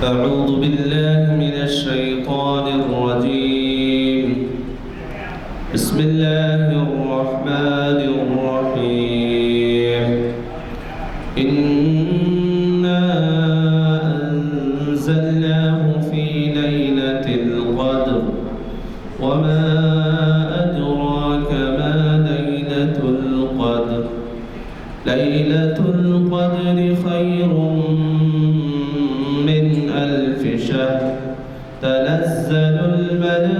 أعوذ بالله من الشيطان الرجيم. بسم الله الرحمن الرحيم. إنا أنزلناه في ليلة القدر وما أدراك ما ليلة القدر. ليلة القدر خير من 1000 شهر. تنزل الملائكة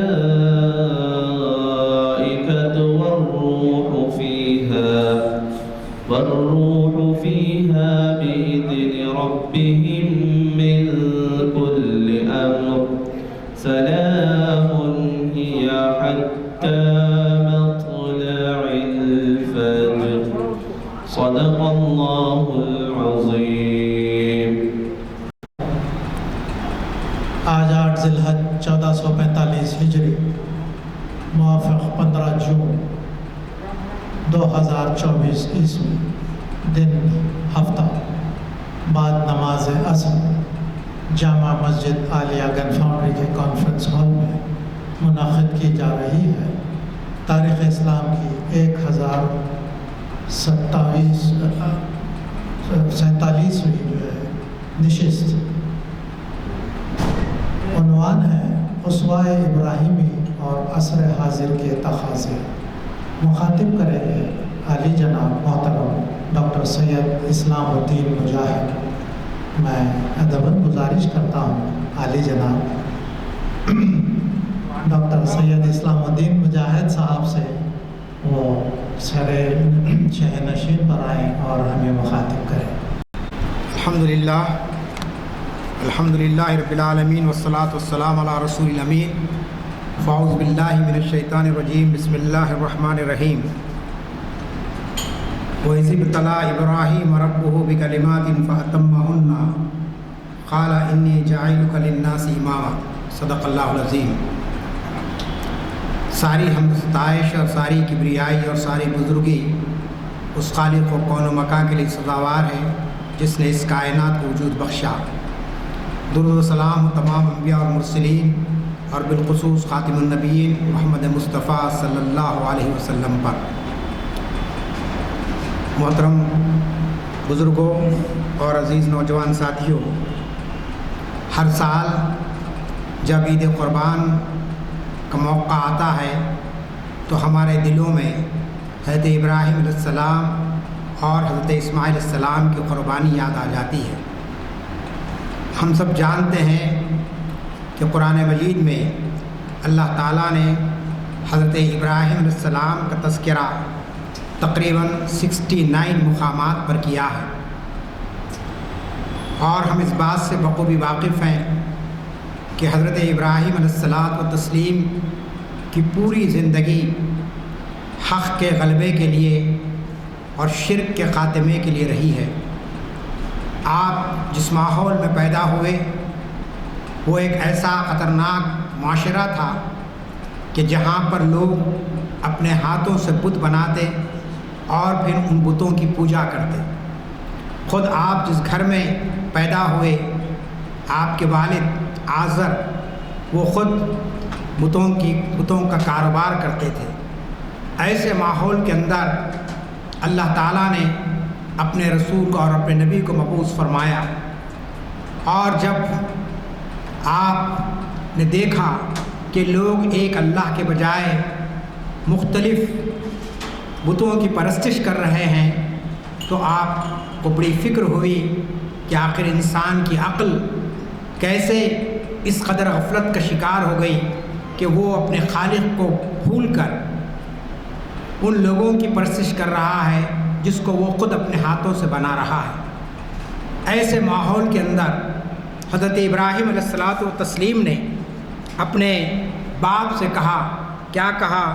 والروح فيها بإذن ربهم من كل أمر. سلام هي حتى مطلع الفجر. صدق الله العظيم. آج 8 ذی الحج 1445 ہجری موافق 15 جون 2024 عیسوی دن ہفتہ بعد نماز عصر جامع مسجد عالیہ گن فاؤنڈری کے کانفرنس ہال میں منعقد کی جا رہی ہے. تاریخ اسلام کی 1047ویں جو ہے نشست. عنوان ہے اسوہ ابراہیمی اور عصر حاضر کے تقاضے. مخاطب کریں گے عالی جناب محترم ڈاکٹر سید اسلام الدین مجاہد. میں ادباً گزارش کرتا ہوں عالی جناب ڈاکٹر سید اسلام الدین مجاہد صاحب سے وہ سر شہنشین پر آئیں اور ہمیں مخاطب کریں. الحمدللہ رب العالمین والصلاة والسلام علی رسول الامین. فاعوذ باللہ من الشیطان الرجیم. بسم اللہ الرحمن الرحیم. وَإِذِ ابْتَلَىٰ إِبْرَاهِيمَ رَبُّهُ بِكَلِمَاتٍ فَأَتَمَّهُنَّ قَالَ إِنِّي جَاعِلُكَ لِلنَّاسِ إِمَامًا. صدق اللہ العظیم. ساری حمد ستائش اور ساری کبریائی اور ساری بزرگی اس خالق و کون و مکان کے لیے سزاوار ہے جس نے اس کائنات کو وجود بخشا. درود و سلام تمام انبیاء اور مرسلین اور بالخصوص خاتم النبیین محمد مصطفیٰ صلی اللہ علیہ وسلم پر. محترم بزرگوں اور عزیز نوجوان ساتھیوں، ہر سال جب عید قربان کا موقع آتا ہے تو ہمارے دلوں میں حضرت ابراہیم علیہ السلام اور حضرت اسماعیل علیہ السلام کی قربانی یاد آ جاتی ہے. ہم سب جانتے ہیں کہ قرآن مجید میں اللہ تعالیٰ نے حضرت ابراہیم علیہ السلام کا تذکرہ تقریباً 69 مقامات پر کیا ہے، اور ہم اس بات سے بخوبی واقف ہیں کہ حضرت ابراہیم علیہ السلام کی پوری زندگی حق کے غلبے کے لیے اور شرک کے خاتمے کے لیے رہی ہے. آپ جس ماحول میں پیدا ہوئے وہ ایک ایسا خطرناک معاشرہ تھا کہ جہاں پر لوگ اپنے ہاتھوں سے بت بناتے اور پھر ان بتوں کی پوجا کرتے. خود آپ جس گھر میں پیدا ہوئے، آپ کے والد آزر وہ خود بتوں کا کاروبار کرتے تھے. ایسے ماحول کے اندر اللہ تعالیٰ نے اپنے رسول کو اور اپنے نبی کو مبعوث فرمایا، اور جب آپ نے دیکھا کہ لوگ ایک اللہ کے بجائے مختلف بتوں کی پرستش کر رہے ہیں تو آپ کو بڑی فکر ہوئی کہ آخر انسان کی عقل کیسے اس قدر غفلت کا شکار ہو گئی کہ وہ اپنے خالق کو بھول کر ان لوگوں کی پرستش کر رہا ہے جس کو وہ خود اپنے ہاتھوں سے بنا رہا ہے. ایسے ماحول کے اندر حضرت ابراہیم علیہ السلام نے اپنے باپ سے کہا، کیا کہا؟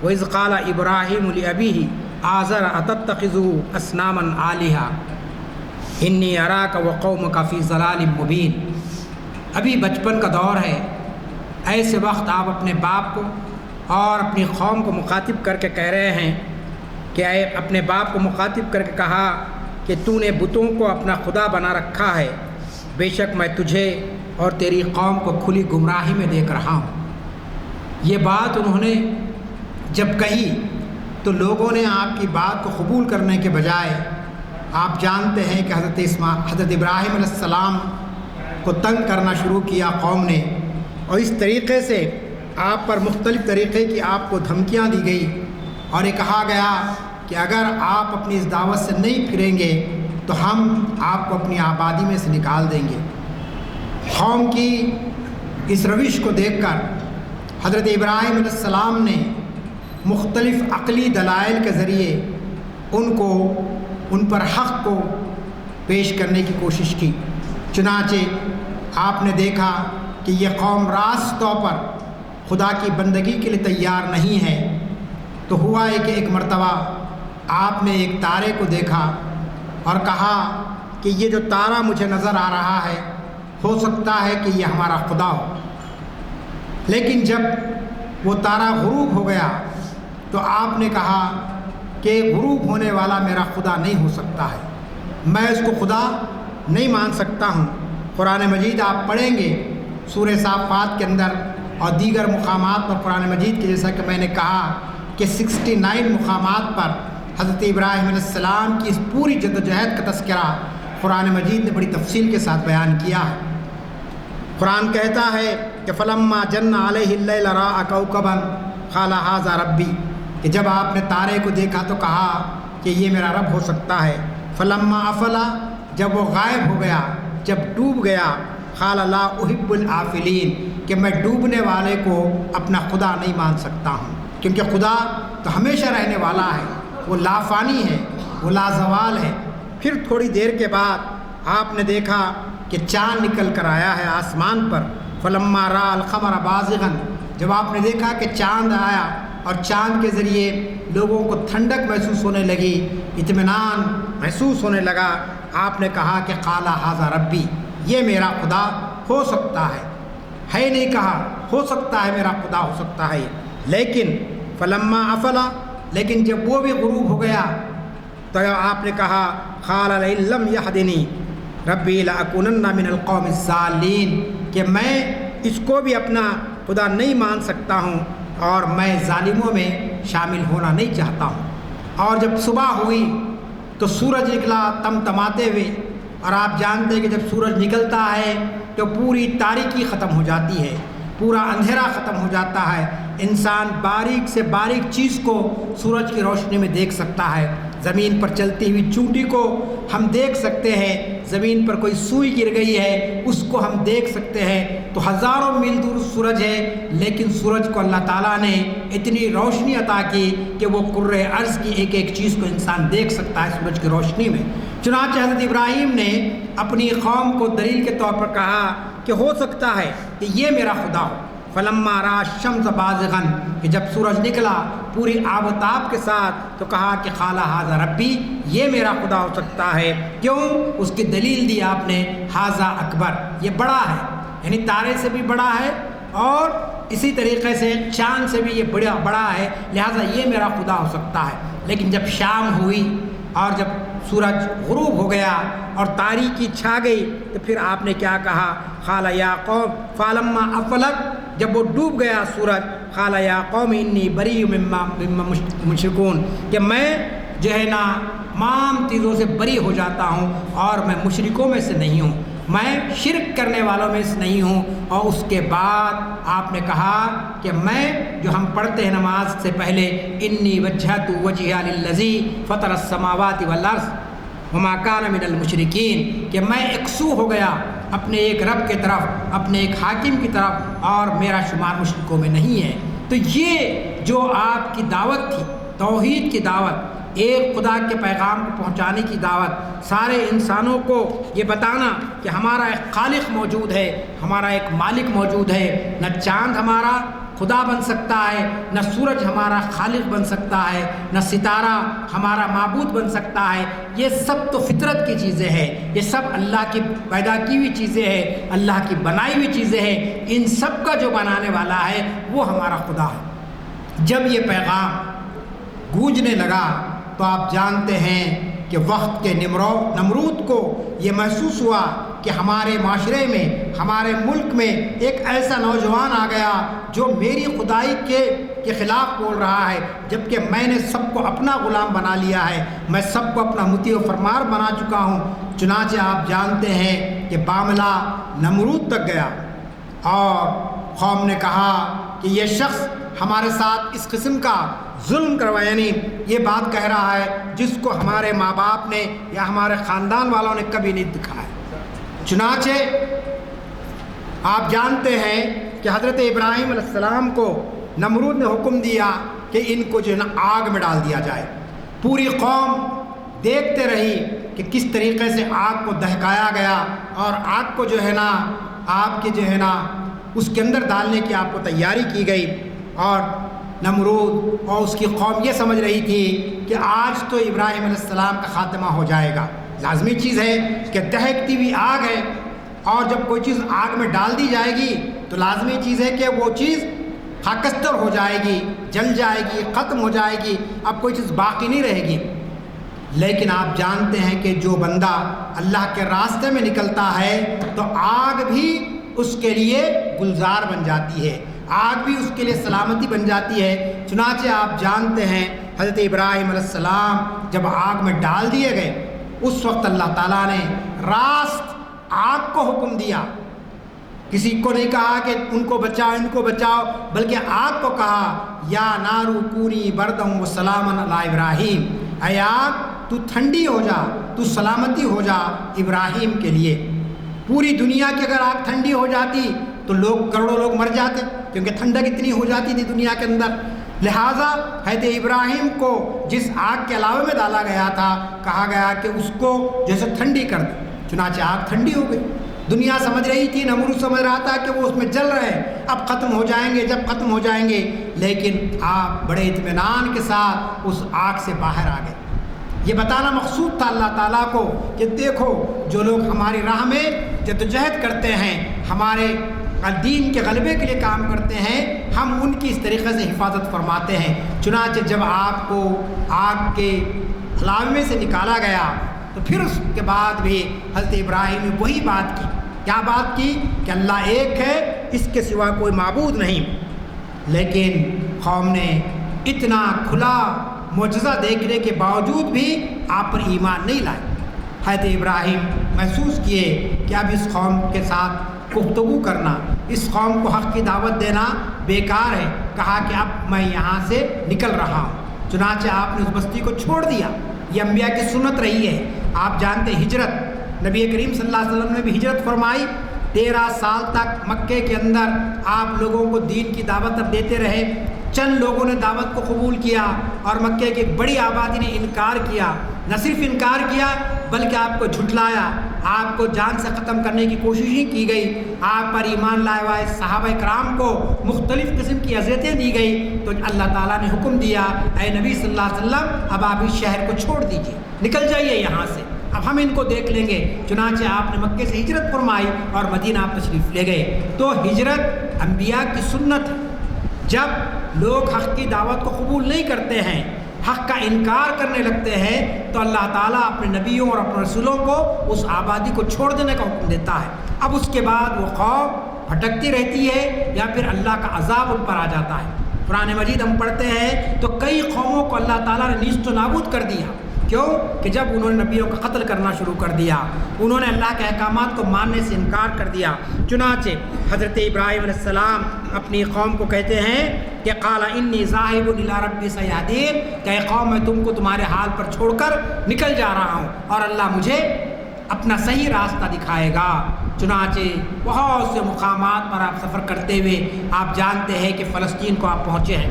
وَإِذْ قَالَ إِبْرَاهِيمُ لِأَبِيهِ آزَرَ أَتَتَّخِذُ أَصْنَامًا آلِهَةً إِنِّي أَرَاكَ وَقَوْمَكَ فِي ضَلَالٍ مُبِينٍ. ابھی بچپن کا دور ہے، ایسے وقت آپ اپنے باپ کو اور اپنی قوم کو مخاطب کر کے کہہ رہے ہیں کہ اپنے باپ کو مخاطب کر کے کہا کہ تو نے بتوں کو اپنا خدا بنا رکھا ہے، بے شک میں تجھے اور تیری قوم کو کھلی گمراہی میں دیکھ رہا ہوں۔ یہ بات انہوں نے جب کہی تو لوگوں نے آپ کی بات کو قبول کرنے کے بجائے، آپ جانتے ہیں کہ حضرت ابراہیم علیہ السلام کو تنگ کرنا شروع کیا قوم نے، اور اس طریقے سے آپ پر مختلف طریقے کی آپ کو دھمکیاں دی گئی، اور یہ کہا گیا کہ اگر آپ اپنی اس دعوت سے نہیں پھریں گے تو ہم آپ کو اپنی آبادی میں سے نکال دیں گے۔ قوم کی اس روش کو دیکھ کر حضرت ابراہیم علیہ السلام نے مختلف عقلی دلائل کے ذریعے ان پر حق کو پیش کرنے کی کوشش کی۔ چنانچہ آپ نے دیکھا کہ یہ قوم راست طور پر خدا کی بندگی کے لیے تیار نہیں ہے، تو ہوا ہے کہ ایک مرتبہ آپ نے ایک تارے کو دیکھا اور کہا کہ یہ جو تارا مجھے نظر آ رہا ہے ہو سکتا ہے کہ یہ ہمارا خدا ہو، لیکن جب وہ تارا غروب ہو گیا تو آپ نے کہا کہ غروب ہونے والا میرا خدا نہیں ہو سکتا ہے، میں اس کو خدا نہیں مان سکتا ہوں۔ قرآن مجید آپ پڑھیں گے سورہ صافات کے اندر اور دیگر مقامات پر قرآن مجید کے، جیسا کہ میں نے کہا کہ 69 مقامات پر حضرت ابراہیم علیہ السلام کی اس پوری جدوجہد کا تذکرہ قرآن مجید نے بڑی تفصیل کے ساتھ بیان کیا ہے۔ قرآن کہتا ہے کہ فلما جن علیہ اللیل راء کوکبا قال ھذا ربی، کہ جب آپ نے تارے کو دیکھا تو کہا کہ یہ میرا رب ہو سکتا ہے۔ فلما افلا، جب وہ غائب ہو گیا، جب ڈوب گیا، قال لا احب الآفلین، کہ میں ڈوبنے والے کو اپنا خدا نہیں مان سکتا ہوں، کیونکہ خدا تو ہمیشہ رہنے والا ہے، وہ لا فانی ہے، وہ لا زوال ہے۔ پھر تھوڑی دیر کے بعد آپ نے دیکھا کہ چاند نکل کر آیا ہے آسمان پر۔ فلما راء القمر بازغا، جب آپ نے دیکھا کہ چاند آیا اور چاند کے ذریعے لوگوں کو ٹھنڈک محسوس ہونے لگی، اطمینان محسوس ہونے لگا، آپ نے کہا کہ قال ھذا ربی، یہ میرا خدا ہو سکتا ہے نہیں کہا ہو سکتا ہے میرا خدا ہو سکتا ہے۔ لیکن فلما افلا، لیکن جب وہ بھی غروب ہو گیا تو آپ نے کہا قال لئن لم یہدنی ربی لأکونن من القوم الضالین، کہ میں اس کو بھی اپنا خدا نہیں مان سکتا ہوں اور میں ظالموں میں شامل ہونا نہیں چاہتا ہوں۔ اور جب صبح ہوئی تو سورج نکلا تمتماتے ہوئے، اور آپ جانتے ہیں کہ جب سورج نکلتا ہے تو پوری تاریکی ختم ہو جاتی ہے، پورا اندھیرا ختم ہو جاتا ہے، انسان باریک سے باریک چیز کو سورج کی روشنی میں دیکھ سکتا ہے۔ زمین پر چلتی ہوئی چونٹی کو ہم دیکھ سکتے ہیں، زمین پر کوئی سوئی گر گئی ہے اس کو ہم دیکھ سکتے ہیں، تو ہزاروں میل دور سورج ہے، لیکن سورج کو اللہ تعالیٰ نے اتنی روشنی عطا کی کہ وہ کرۂ ارض کی ایک ایک چیز کو انسان دیکھ سکتا ہے سورج کی روشنی میں۔ چنانچہ حضرت ابراہیم نے اپنی قوم کو دلیل کے طور پر کہا کہ ہو سکتا ہے کہ یہ میرا خدا ہو۔ فلما راء الشمس بازغا، کہ جب سورج نکلا پوری آب و تاب کے ساتھ تو کہا کہ قال ھذا ربی، یہ میرا خدا ہو سکتا ہے۔ کیوں؟ اس کی دلیل دی آپ نے، ھذا اکبر، یہ بڑا ہے، یعنی تارے سے بھی بڑا ہے اور اسی طریقے سے چاند سے بھی یہ بڑا ہے، لہٰذا یہ میرا خدا ہو سکتا ہے۔ لیکن جب شام ہوئی اور جب سورج غروب ہو گیا اور تاریکی چھا گئی تو پھر آپ نے کیا کہا؟ قال یا قوم فلما افلت، جب وہ ڈوب گیا سورج، قال یا قوم انی بری مما مشرکون، کہ میں جو ہے نا تمام چیزوں سے بری ہو جاتا ہوں اور میں مشرکوں میں سے نہیں ہوں، میں شرک کرنے والوں میں سے نہیں ہوں۔ اور اس کے بعد آپ نے کہا کہ میں جو ہم پڑھتے ہیں نماز سے پہلے، انی وجہت وجہی للذی فطر السماوات والارض وما کان من المشرکین، کہ میں یکسو ہو گیا اپنے ایک رب کی طرف، اپنے ایک حاکم کی طرف، اور میرا شمار مشرکوں میں نہیں ہے۔ تو یہ جو آپ کی دعوت تھی، توحید کی دعوت، ایک خدا کے پیغام کو پہنچانے کی دعوت، سارے انسانوں کو یہ بتانا کہ ہمارا ایک خالق موجود ہے، ہمارا ایک مالک موجود ہے، نہ چاند ہمارا خدا بن سکتا ہے، نہ سورج ہمارا خالق بن سکتا ہے، نہ ستارہ ہمارا معبود بن سکتا ہے، یہ سب تو فطرت کی چیزیں ہیں، یہ سب اللہ کی پیدا کی ہوئی چیزیں ہیں، اللہ کی بنائی ہوئی چیزیں ہیں، ان سب کا جو بنانے والا ہے وہ ہمارا خدا ہے۔ جب یہ پیغام گونجنے لگا تو آپ جانتے ہیں کہ وقت کے نمرود کو یہ محسوس ہوا کہ ہمارے معاشرے میں، ہمارے ملک میں ایک ایسا نوجوان آ گیا جو میری خدائی کے خلاف بول رہا ہے، جبکہ میں نے سب کو اپنا غلام بنا لیا ہے، میں سب کو اپنا مطیع و فرمان بنا چکا ہوں۔ چنانچہ آپ جانتے ہیں کہ معاملہ نمرود تک گیا اور قوم نے کہا کہ یہ شخص ہمارے ساتھ اس قسم کا ظلم کروا، یعنی یہ بات کہہ رہا ہے جس کو ہمارے ماں باپ نے یا ہمارے خاندان والوں نے کبھی نہیں دکھایا۔ چنانچہ آپ جانتے ہیں کہ حضرت ابراہیم علیہ السلام کو نمرود نے حکم دیا کہ ان کو جو ہے نا آگ میں ڈال دیا جائے۔ پوری قوم دیکھتے رہی کہ کس طریقے سے آگ کو دہکایا گیا اور آگ کو جو ہے نا آپ کے جو ہے نا اس کے اندر ڈالنے کی آپ کو تیاری کی گئی، اور نمرود اور اس کی قوم یہ سمجھ رہی تھی کہ آج تو ابراہیم علیہ السلام کا خاتمہ ہو جائے گا۔ لازمی چیز ہے کہ دہکتی ہوئی آگ ہے، اور جب کوئی چیز آگ میں ڈال دی جائے گی تو لازمی چیز ہے کہ وہ چیز خاکستر ہو جائے گی، جل جائے گی، ختم ہو جائے گی، اب کوئی چیز باقی نہیں رہے گی۔ لیکن آپ جانتے ہیں کہ جو بندہ اللہ کے راستے میں نکلتا ہے تو آگ بھی اس کے لیے گلزار بن جاتی ہے، آگ بھی اس کے لیے سلامتی بن جاتی ہے۔ چنانچہ آپ جانتے ہیں حضرت ابراہیم علیہ السلام جب آگ میں ڈال دیے گئے، اس وقت اللہ تعالیٰ نے راست آگ کو حکم دیا، کسی کو نہیں کہا کہ ان کو بچاؤ ان کو بچاؤ، بلکہ آگ کو کہا یا نارو کونی بردم و سلامن علی ابراہیم، اے آگ تو ٹھنڈی ہو جا، تو سلامتی ہو جا ابراہیم کے لیے۔ پوری دنیا کی اگر آگ ٹھنڈی ہو جاتی تو کروڑوں لوگ مر جاتے، کیونکہ ٹھنڈک اتنی ہو جاتی تھی دنیا کے اندر۔ لہٰذا حضرت ابراہیم کو جس آگ کے علاوے میں ڈالا گیا تھا کہا گیا کہ اس کو جیسے ٹھنڈی کر دے، چنانچہ آگ ٹھنڈی ہو گئی۔ دنیا سمجھ رہی تھی، نمرود سمجھ رہا تھا کہ وہ اس میں جل رہے ہیں، اب ختم ہو جائیں گے، جب ختم ہو جائیں گے، لیکن آپ بڑے اطمینان کے ساتھ اس آگ سے باہر آ گئے۔ یہ بتانا مقصود تھا اللہ تعالیٰ کو کہ دیکھو جو لوگ ہماری راہ میں جدوجہد کرتے ہیں، ہمارے دین کے غلبے کے لیے کام کرتے ہیں، ہم ان کی اس طریقے سے حفاظت فرماتے ہیں۔ چنانچہ جب آپ کو آگ کے علاوے سے نکالا گیا تو پھر اس کے بعد بھی حضرت ابراہیم نے وہی بات کی۔ کیا بات کی؟ کہ اللہ ایک ہے، اس کے سوا کوئی معبود نہیں۔ لیکن قوم نے اتنا کھلا معجزہ دیکھنے کے باوجود بھی آپ پر ایمان نہیں لائے۔ حضرت ابراہیم محسوس کیے کہ اب اس قوم کے ساتھ گفتگو کرنا، اس قوم کو حق کی دعوت دینا بیکار ہے۔ کہا کہ اب میں یہاں سے نکل رہا ہوں۔ چنانچہ آپ نے اس بستی کو چھوڑ دیا۔ یہ انبیاء کی سنت رہی ہے۔ آپ جانتے ہیں ہجرت، نبی کریم صلی اللہ علیہ وسلم نے بھی ہجرت فرمائی، 13 سال تک مکے کے اندر آپ لوگوں کو دین کی دعوت اب دیتے رہے۔ چند لوگوں نے دعوت کو قبول کیا اور مکے کی ایک بڑی آبادی نے انکار کیا۔ نہ صرف انکار کیا بلکہ آپ کو جھٹلایا، آپ کو جان سے ختم کرنے کی کوشش ہی کی گئی۔ آپ پر ایمان لائے ہوئے صحابہ کرام کو مختلف قسم کی اذیتیں دی گئی۔ تو اللہ تعالیٰ نے حکم دیا، اے نبی صلی اللہ علیہ وسلم اب آپ اس شہر کو چھوڑ دیجیے، نکل جائیے یہاں سے، اب ہم ان کو دیکھ لیں گے۔ چنانچہ آپ نے مکے سے ہجرت فرمائی اور مدینہ آپ تشریف لے گئے۔ تو ہجرت انبیاء کی سنت ہے۔ جب لوگ حق کی دعوت کو قبول نہیں کرتے ہیں، حق کا انکار کرنے لگتے ہیں، تو اللہ تعالیٰ اپنے نبیوں اور اپنے رسولوں کو اس آبادی کو چھوڑ دینے کا حکم دیتا ہے۔ اب اس کے بعد وہ قوم بھٹکتی رہتی ہے یا پھر اللہ کا عذاب ان پر آ جاتا ہے۔ قرآن مجید ہم پڑھتے ہیں تو کئی قوموں کو اللہ تعالیٰ نے نیست و نابود کر دیا۔ کیوں؟ کہ جب انہوں نے نبیوں کا قتل کرنا شروع کر دیا، انہوں نے اللہ کے احکامات کو ماننے سے انکار کر دیا۔ چنانچہ حضرت ابراہیم علیہ السلام اپنی قوم کو کہتے ہیں کہ قال انی ذاہب الی ربی سیہدین، کہ اے قوم میں تم کو تمہارے حال پر چھوڑ کر نکل جا رہا ہوں اور اللہ مجھے اپنا صحیح راستہ دکھائے گا۔ چنانچہ بہت سے مقامات پر آپ سفر کرتے ہوئے آپ جانتے ہیں کہ فلسطین کو آپ پہنچے ہیں۔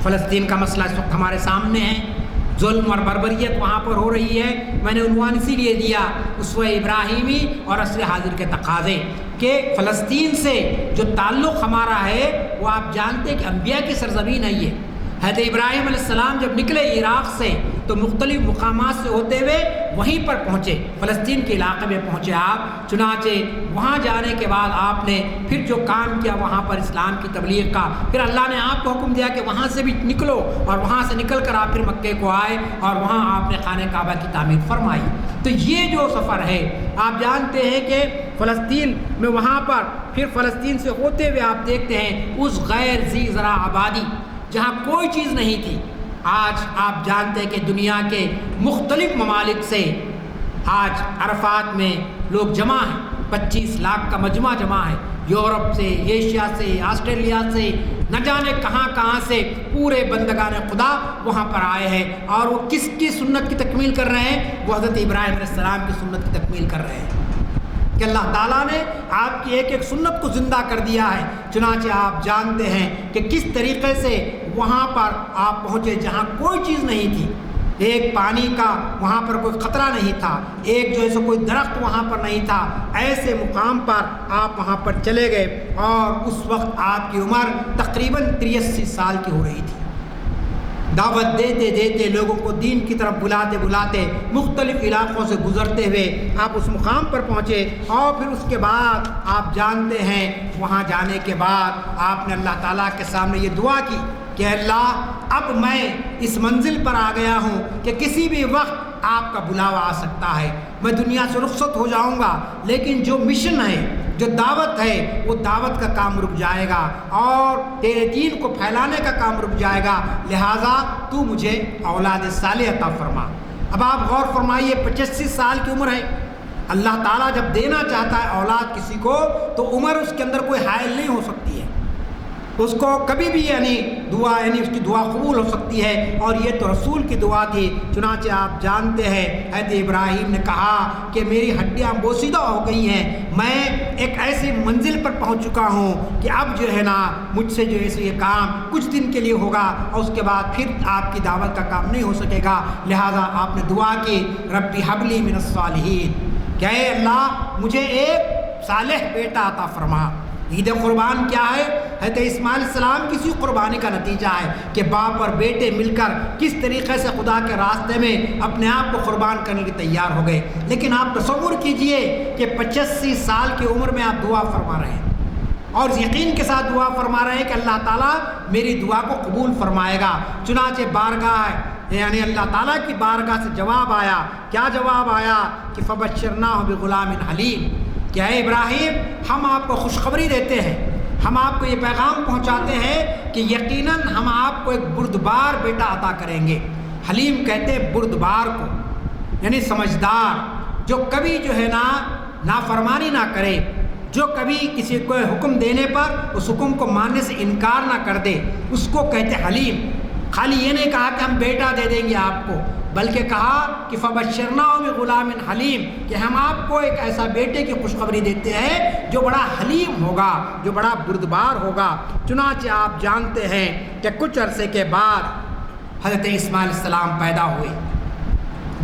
فلسطین کا مسئلہ اس وقت ہمارے سامنے ہے، ظلم اور بربریت وہاں پر ہو رہی ہے۔ میں نے عنوان اسی لیے دیا اسوہ ابراہیمی اور عصر حاضر کے تقاضے، کہ فلسطین سے جو تعلق ہمارا ہے وہ آپ جانتے ہیں کہ انبیاء کی سرزمین ہے یہ۔ حضرت ابراہیم علیہ السلام جب نکلے عراق سے تو مختلف مقامات سے ہوتے ہوئے وہیں پر پہنچے، فلسطین کے علاقے میں پہنچے آپ۔ چنانچہ وہاں جانے کے بعد آپ نے پھر جو کام کیا وہاں پر اسلام کی تبلیغ کا، پھر اللہ نے آپ کو حکم دیا کہ وہاں سے بھی نکلو، اور وہاں سے نکل کر آپ پھر مکے کو آئے اور وہاں آپ نے خانہ کعبہ کی تعمیر فرمائی۔ تو یہ جو سفر ہے، آپ جانتے ہیں کہ فلسطین میں وہاں پر پھر فلسطین سے ہوتے ہوئے آپ دیکھتے ہیں اس غیر ذی زرع آبادی جہاں کوئی چیز نہیں تھی، آج آپ جانتے ہیں کہ دنیا کے مختلف ممالک سے آج عرفات میں لوگ جمع ہیں، 25 لاکھ کا مجمع جمع ہے، یورپ سے، ایشیا سے، آسٹریلیا سے، نہ جانے کہاں کہاں سے پورے بندگان خدا وہاں پر آئے ہیں، اور وہ کس کی سنت کی تکمیل کر رہے ہیں؟ وہ حضرت ابراہیم علیہ السلام کی سنت کی تکمیل کر رہے ہیں کہ اللہ تعالیٰ نے آپ کی ایک ایک سنت کو زندہ کر دیا ہے۔ چنانچہ آپ جانتے ہیں کہ کس طریقے سے وہاں پر آپ پہنچے جہاں کوئی چیز نہیں تھی، ایک پانی کا وہاں پر کوئی خطرہ نہیں تھا، ایک جو ایسا کوئی درخت وہاں پر نہیں تھا، ایسے مقام پر آپ وہاں پر چلے گئے، اور اس وقت آپ کی عمر تقریباً 83 سال کی ہو رہی تھی۔ دعوت دیتے دیتے لوگوں کو دین کی طرف بلاتے بلاتے مختلف علاقوں سے گزرتے ہوئے آپ اس مقام پر پہنچے، اور پھر اس کے بعد آپ جانتے ہیں وہاں جانے کے بعد آپ نے اللہ تعالیٰ کے سامنے یہ دعا کی کہ اللہ اب میں اس منزل پر آ گیا ہوں کہ کسی بھی وقت آپ کا بلاوا آ سکتا ہے، میں دنیا سے رخصت ہو جاؤں گا، لیکن جو مشن ہے، جو دعوت ہے، وہ دعوت کا کام رک جائے گا اور تیرے دین کو پھیلانے کا کام رک جائے گا، لہٰذا تو مجھے اولاد صالح عطا فرما۔ اب آپ غور فرمائیے، 85 سال کی عمر ہے، اللہ تعالیٰ جب دینا چاہتا ہے اولاد کسی کو تو عمر اس کے اندر کوئی حائل نہیں ہو سکتی ہے، اس کو کبھی بھی اس کی دعا قبول ہو سکتی ہے، اور یہ تو رسول کی دعا تھی۔ چنانچہ آپ جانتے ہیں حضرت ابراہیم نے کہا کہ میری ہڈیاں بوسیدہ ہو گئی ہیں، میں ایک ایسی منزل پر پہنچ چکا ہوں کہ اب جو ہے نا مجھ سے جو ہے یہ کام کچھ دن کے لیے ہوگا، اور اس کے بعد پھر آپ کی دعوت کا کام نہیں ہو سکے گا، لہٰذا آپ نے دعا کی ربی حبلی من الصالحین، کہ اے اللہ مجھے ایک صالح بیٹا عطا فرما۔ عید قربان کیا ہے؟ حضرت اسماعیل علیہ السلام کسی قربانی کا نتیجہ ہے کہ باپ اور بیٹے مل کر کس طریقے سے خدا کے راستے میں اپنے آپ کو قربان کرنے کے تیار ہو گئے۔ لیکن آپ تصور کیجئے کہ 85 سال کی عمر میں آپ دعا فرما رہے ہیں، اور یقین کے ساتھ دعا فرما رہے ہیں کہ اللہ تعالیٰ میری دعا کو قبول فرمائے گا۔ چنانچہ بارگاہ یعنی اللہ تعالیٰ کی بارگاہ سے جواب آیا، کیا جواب آیا کہ فبشرناہ بغلام حلیم، کہ اے ابراہیم ہم آپ کو خوشخبری دیتے ہیں، ہم آپ کو یہ پیغام پہنچاتے ہیں کہ یقیناً ہم آپ کو ایک بردبار بیٹا عطا کریں گے۔ حلیم کہتے ہیں بردبار کو، یعنی سمجھدار، جو کبھی جو ہے نا نافرمانی نہ کرے، جو کبھی کسی کو حکم دینے پر اس حکم کو ماننے سے انکار نہ کر دے، اس کو کہتے حلیم۔ خالی یہ نہیں کہا کہ ہم بیٹا دے دیں گے آپ کو، بلکہ کہا کہ فبشرناہ بغلام حلیم، کہ ہم آپ کو ایک ایسا بیٹے کی خوشخبری دیتے ہیں جو بڑا حلیم ہوگا، جو بڑا بردبار ہوگا۔ چنانچہ آپ جانتے ہیں کہ کچھ عرصے کے بعد حضرت اسماعیل علیہ السلام پیدا ہوئے،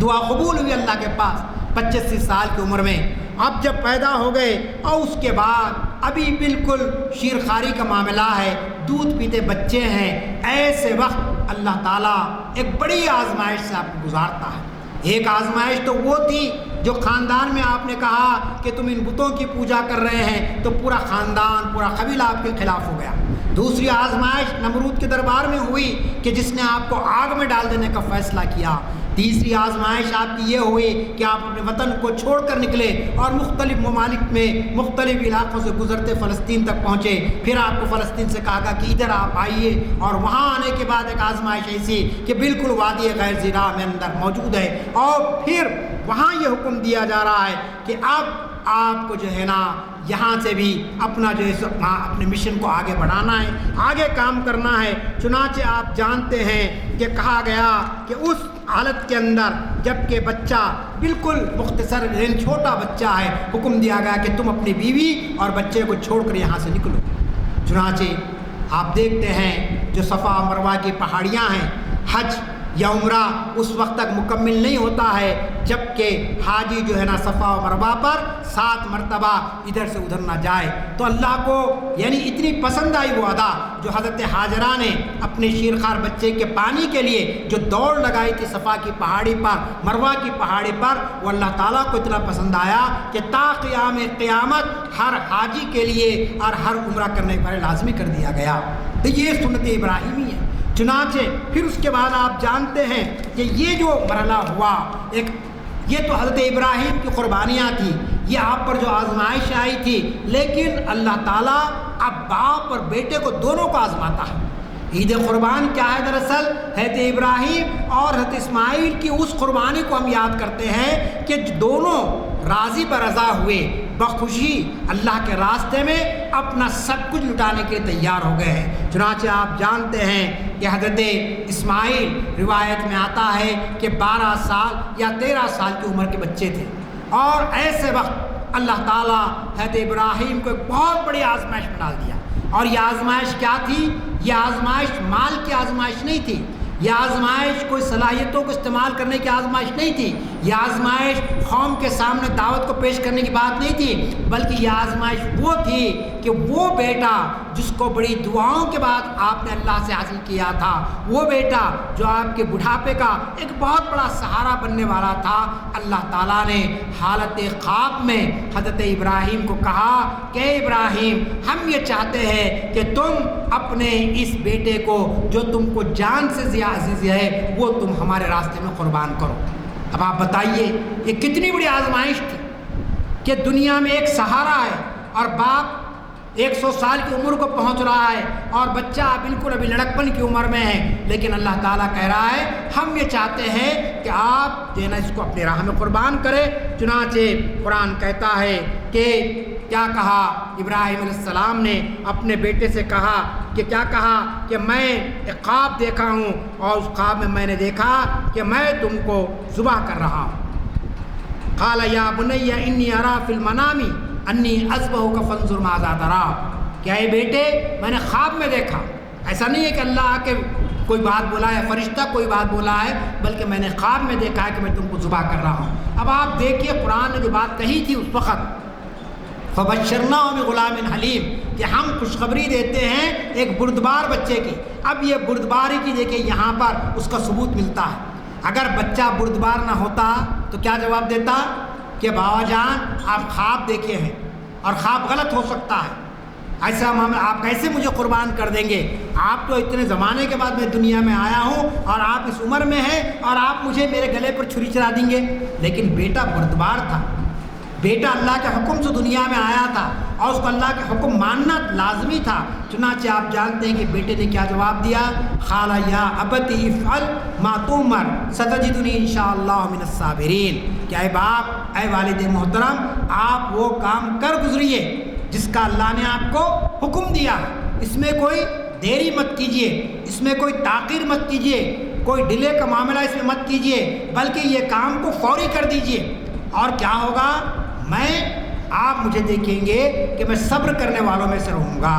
دعا قبول ہوئی اللہ کے پاس 85 سال کی عمر میں۔ اب جب پیدا ہو گئے اور اس کے بعد ابھی بالکل شیرخواری کا معاملہ ہے، دودھ پیتے بچے ہیں، ایسے وقت اللہ تعالیٰ ایک بڑی آزمائش سے آپ کو گزارتا ہے۔ ایک آزمائش تو وہ تھی جو خاندان میں آپ نے کہا کہ تم ان بتوں کی پوجا کر رہے ہیں، تو پورا خاندان پورا قبیلہ آپ کے خلاف ہو گیا۔ دوسری آزمائش نمرود کے دربار میں ہوئی کہ جس نے آپ کو آگ میں ڈال دینے کا فیصلہ کیا۔ تیسری آزمائش آپ کی یہ ہوئی کہ آپ اپنے وطن کو چھوڑ کر نکلے اور مختلف ممالک میں مختلف علاقوں سے گزرتے فلسطین تک پہنچے۔ پھر آپ کو فلسطین سے کہا گیا کہ ادھر آپ آئیے، اور وہاں آنے کے بعد ایک آزمائش ایسی کہ بالکل وادی غیر زرع میں اندر موجود ہے، اور پھر وہاں یہ حکم دیا جا رہا ہے کہ اب آپ کو جو ہے نا یہاں سے بھی اپنا جو ہے اپنے مشن کو آگے بڑھانا ہے، آگے کام کرنا ہے۔ چنانچہ آپ جانتے ہیں کہ کہا گیا کہ اس حالت کے اندر جب کہ بچہ بالکل مختصر چھوٹا بچہ ہے، حکم دیا گیا کہ تم اپنی بیوی اور بچے کو چھوڑ کر یہاں سے نکلو۔ چنانچہ آپ دیکھتے ہیں جو صفا و مروہ کی پہاڑیاں ہیں، حج یا عمرہ اس وقت تک مکمل نہیں ہوتا ہے جب کہ حاجی جو ہے نا صفا و مروہ پر 7 مرتبہ ادھر سے ادھر نہ جائے۔ تو اللہ کو یعنی اتنی پسند آئی وہ ادا جو حضرت حاجرہ نے اپنے شیرخوار بچے کے پانی کے لیے جو دوڑ لگائی تھی صفا کی پہاڑی پر، مروہ کی پہاڑی پر، وہ اللہ تعالیٰ کو اتنا پسند آیا کہ تا قیام قیامت ہر حاجی کے لیے اور ہر عمرہ کرنے پر لازمی کر دیا گیا۔ تو یہ سنت ابراہیمی ہے۔ چنانچہ پھر اس کے بعد آپ جانتے ہیں کہ یہ جو مرحلہ ہوا، یہ تو حضرت ابراہیم کی قربانیاں تھیں، یہ آپ پر جو آزمائش آئی تھی، لیکن اللہ تعالیٰ اب باپ اور بیٹے کو دونوں کو آزماتا ہے۔ عید قربان کیا ہے؟ دراصل حضرت ابراہیم اور حضرت اسماعیل کی اس قربانی کو ہم یاد کرتے ہیں کہ دونوں راضی برضا ہوئے، بخوشی اللہ کے راستے میں اپنا سب کچھ لٹانے کے لیے تیار ہو گئے ہیں۔ چنانچہ آپ جانتے ہیں کہ حضرت اسماعیل روایت میں آتا ہے کہ 12 سال یا 13 سال کی عمر کے بچے تھے، اور ایسے وقت اللہ تعالیٰ حضرت ابراہیم کو ایک بہت بڑی آزمائش میں ڈال دیا۔ اور یہ آزمائش کیا تھی؟ یہ آزمائش مال کی آزمائش نہیں تھی، یہ آزمائش کوئی صلاحیتوں کو استعمال کرنے کی آزمائش نہیں تھی، یہ آزمائش قوم کے سامنے دعوت کو پیش کرنے کی بات نہیں تھی، بلکہ یہ آزمائش وہ تھی کہ وہ بیٹا جس کو بڑی دعاؤں کے بعد آپ نے اللہ سے حاصل کیا تھا، وہ بیٹا جو آپ کے بڑھاپے کا ایک بہت بڑا سہارا بننے والا تھا، اللہ تعالیٰ نے حالت خواب میں حضرت ابراہیم کو کہا کہ ابراہیم، ہم یہ چاہتے ہیں کہ تم اپنے اس بیٹے کو جو تم کو جان سے زیادہ عزیز ہے وہ تم ہمارے راستے میں قربان کرو۔ اب آپ بتائیے یہ کتنی بڑی آزمائش تھی کہ دنیا میں ایک سہارا ہے اور باپ 100 سال کی عمر کو پہنچ رہا ہے اور بچہ بالکل ابھی لڑکپن کی عمر میں ہے، لیکن اللہ تعالیٰ کہہ رہا ہے ہم یہ چاہتے ہیں کہ آپ جو ہے نا اس کو اپنی راہ میں قربان کرے۔ چنانچہ قرآن کہتا ہے کہ کیا کہا ابراہیم علیہ السلام نے اپنے بیٹے سے کہا کہ کیا کہا کہ میں ایک خواب دیکھا ہوں اور اس خواب میں نے دیکھا کہ میں تم کو ذبح کر رہا ہوں۔ قال یا بنی انی ارا فی المنام انی اذبحک فانظر ماذا تری، کہ اے بیٹے میں نے خواب میں دیکھا، ایسا نہیں ہے کہ اللہ آ کے کوئی بات بولا ہے، فرشتہ کوئی بات بولا ہے، بلکہ میں نے خواب میں دیکھا ہے کہ میں تم کو ذبح کر رہا ہوں۔ اب آپ دیکھیے قرآن نے جو بات کہی تھی اس وقت، فبشرناہ بغلام حلیم، کہ ہم خوشخبری دیتے ہیں ایک بردبار بچے کی۔ اب یہ بردباری کی دیکھیں یہاں پر اس کا ثبوت ملتا ہے۔ اگر بچہ بردبار نہ ہوتا تو کیا جواب دیتا کہ بابا جان آپ خواب دیکھے ہیں اور خواب غلط ہو سکتا ہے، ایسا معاملہ آپ کیسے مجھے قربان کر دیں گے؟ آپ تو اتنے زمانے کے بعد میں دنیا میں آیا ہوں اور آپ اس عمر میں ہیں اور آپ مجھے میرے گلے پر چھری چلا دیں گے۔ لیکن بیٹا بردبار تھا، بیٹا اللہ کے حکم سے دنیا میں آیا تھا اور اس کو اللہ کے حکم ماننا لازمی تھا۔ چنانچہ آپ جانتے ہیں کہ بیٹے نے کیا جواب دیا؟ قال یا ابت افعل ما تؤمر ستجدنی انشاءاللہ من الصابرین، کہ اے باپ، اے والد محترم، آپ وہ کام کر گزریے جس کا اللہ نے آپ کو حکم دیا، اس میں کوئی دیری مت کیجیے، اس میں کوئی تاخیر مت کیجیے، کوئی ڈیلے کا معاملہ اس میں مت کیجیے، بلکہ یہ کام کو فوری کر دیجیے۔ اور کیا ہوگا؟ آپ مجھے دیکھیں گے کہ میں صبر کرنے والوں میں سے رہوں گا۔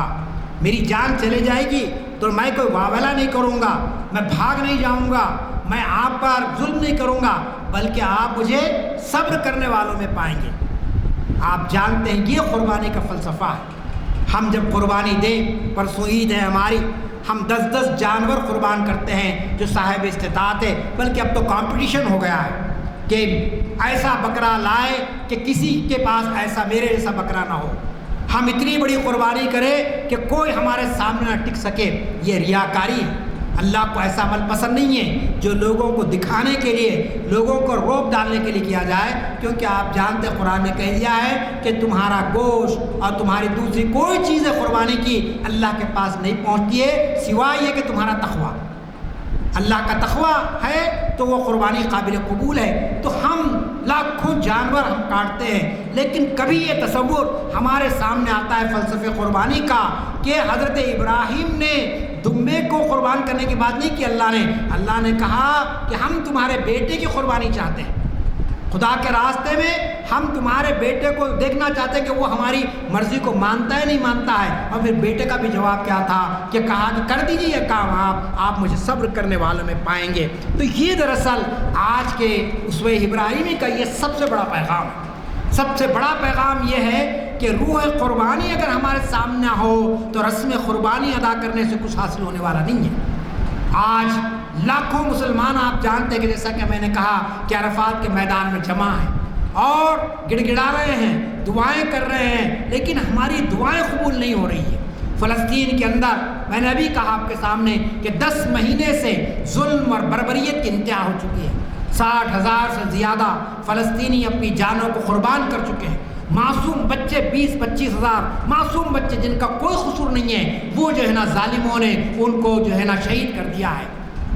میری جان چلے جائے گی تو میں کوئی واویلا نہیں کروں گا، میں بھاگ نہیں جاؤں گا، میں آپ پر ظلم نہیں کروں گا، بلکہ آپ مجھے صبر کرنے والوں میں پائیں گے۔ آپ جانتے ہیں یہ قربانی کا فلسفہ ہے۔ ہم جب قربانی دیں، پرسوں عید ہے ہماری، ہم 10 جانور قربان کرتے ہیں جو صاحب استطاعت ہے، بلکہ اب تو کمپٹیشن ہو گیا ہے کہ ایسا بکرا لائے کہ کسی کے پاس ایسا میرے جیسا بکرا نہ ہو، ہم اتنی بڑی قربانی کریں کہ کوئی ہمارے سامنے نہ ٹک سکے۔ یہ ریاکاری ہے، اللہ کو ایسا عمل پسند نہیں ہے جو لوگوں کو دکھانے کے لیے، لوگوں کو روب ڈالنے کے لیے کیا جائے، کیونکہ آپ جانتے ہیں قرآن نے کہہ دیا ہے کہ تمہارا گوشت اور تمہاری دوسری کوئی چیز قربانی کی اللہ کے پاس نہیں پہنچتی ہے سوائے یہ کہ تمہارا تقویٰ۔ اللہ کا تقویٰ ہے تو وہ قربانی قابل قبول ہے۔ تو ہم لاکھوں جانور ہم کاٹتے ہیں، لیکن کبھی یہ تصور ہمارے سامنے آتا ہے فلسفے قربانی کا کہ حضرت ابراہیم نے دمبے کو قربان کرنے کی بات نہیں کی، اللہ نے کہا کہ ہم تمہارے بیٹے کی قربانی چاہتے ہیں۔ خدا کے راستے میں ہم تمہارے بیٹے کو دیکھنا چاہتے ہیں کہ وہ ہماری مرضی کو مانتا ہے نہیں مانتا ہے. اور پھر بیٹے کا بھی جواب کیا تھا کہ کہا کہ کر دیجیے یہ کام آپ مجھے صبر کرنے والوں میں پائیں گے. تو یہ دراصل آج کے اسوہ ابراہیمی کا یہ سب سے بڑا پیغام ہے. سب سے بڑا پیغام یہ ہے کہ روح قربانی اگر ہمارے سامنے ہو تو رسم قربانی ادا کرنے سے کچھ حاصل ہونے والا نہیں ہے. آج لاکھوں مسلمان آپ جانتے ہیں کہ جیسا کہ میں نے کہا کہ عرفات کے میدان میں جمع ہیں اور گڑ گڑا رہے ہیں، دعائیں کر رہے ہیں، لیکن ہماری دعائیں قبول نہیں ہو رہی ہیں. فلسطین کے اندر میں نے ابھی کہا آپ کے سامنے کہ 10 مہینے سے ظلم اور بربریت کی انتہا ہو چکی ہے. 60,000 سے زیادہ فلسطینی اپنی جانوں کو قربان کر چکے ہیں. معصوم بچے 20-25 ہزار معصوم بچے جن کا کوئی قصور نہیں ہے وہ جو ہے نا ظالموں نے ان کو جو ہے نا شہید کر دیا ہے.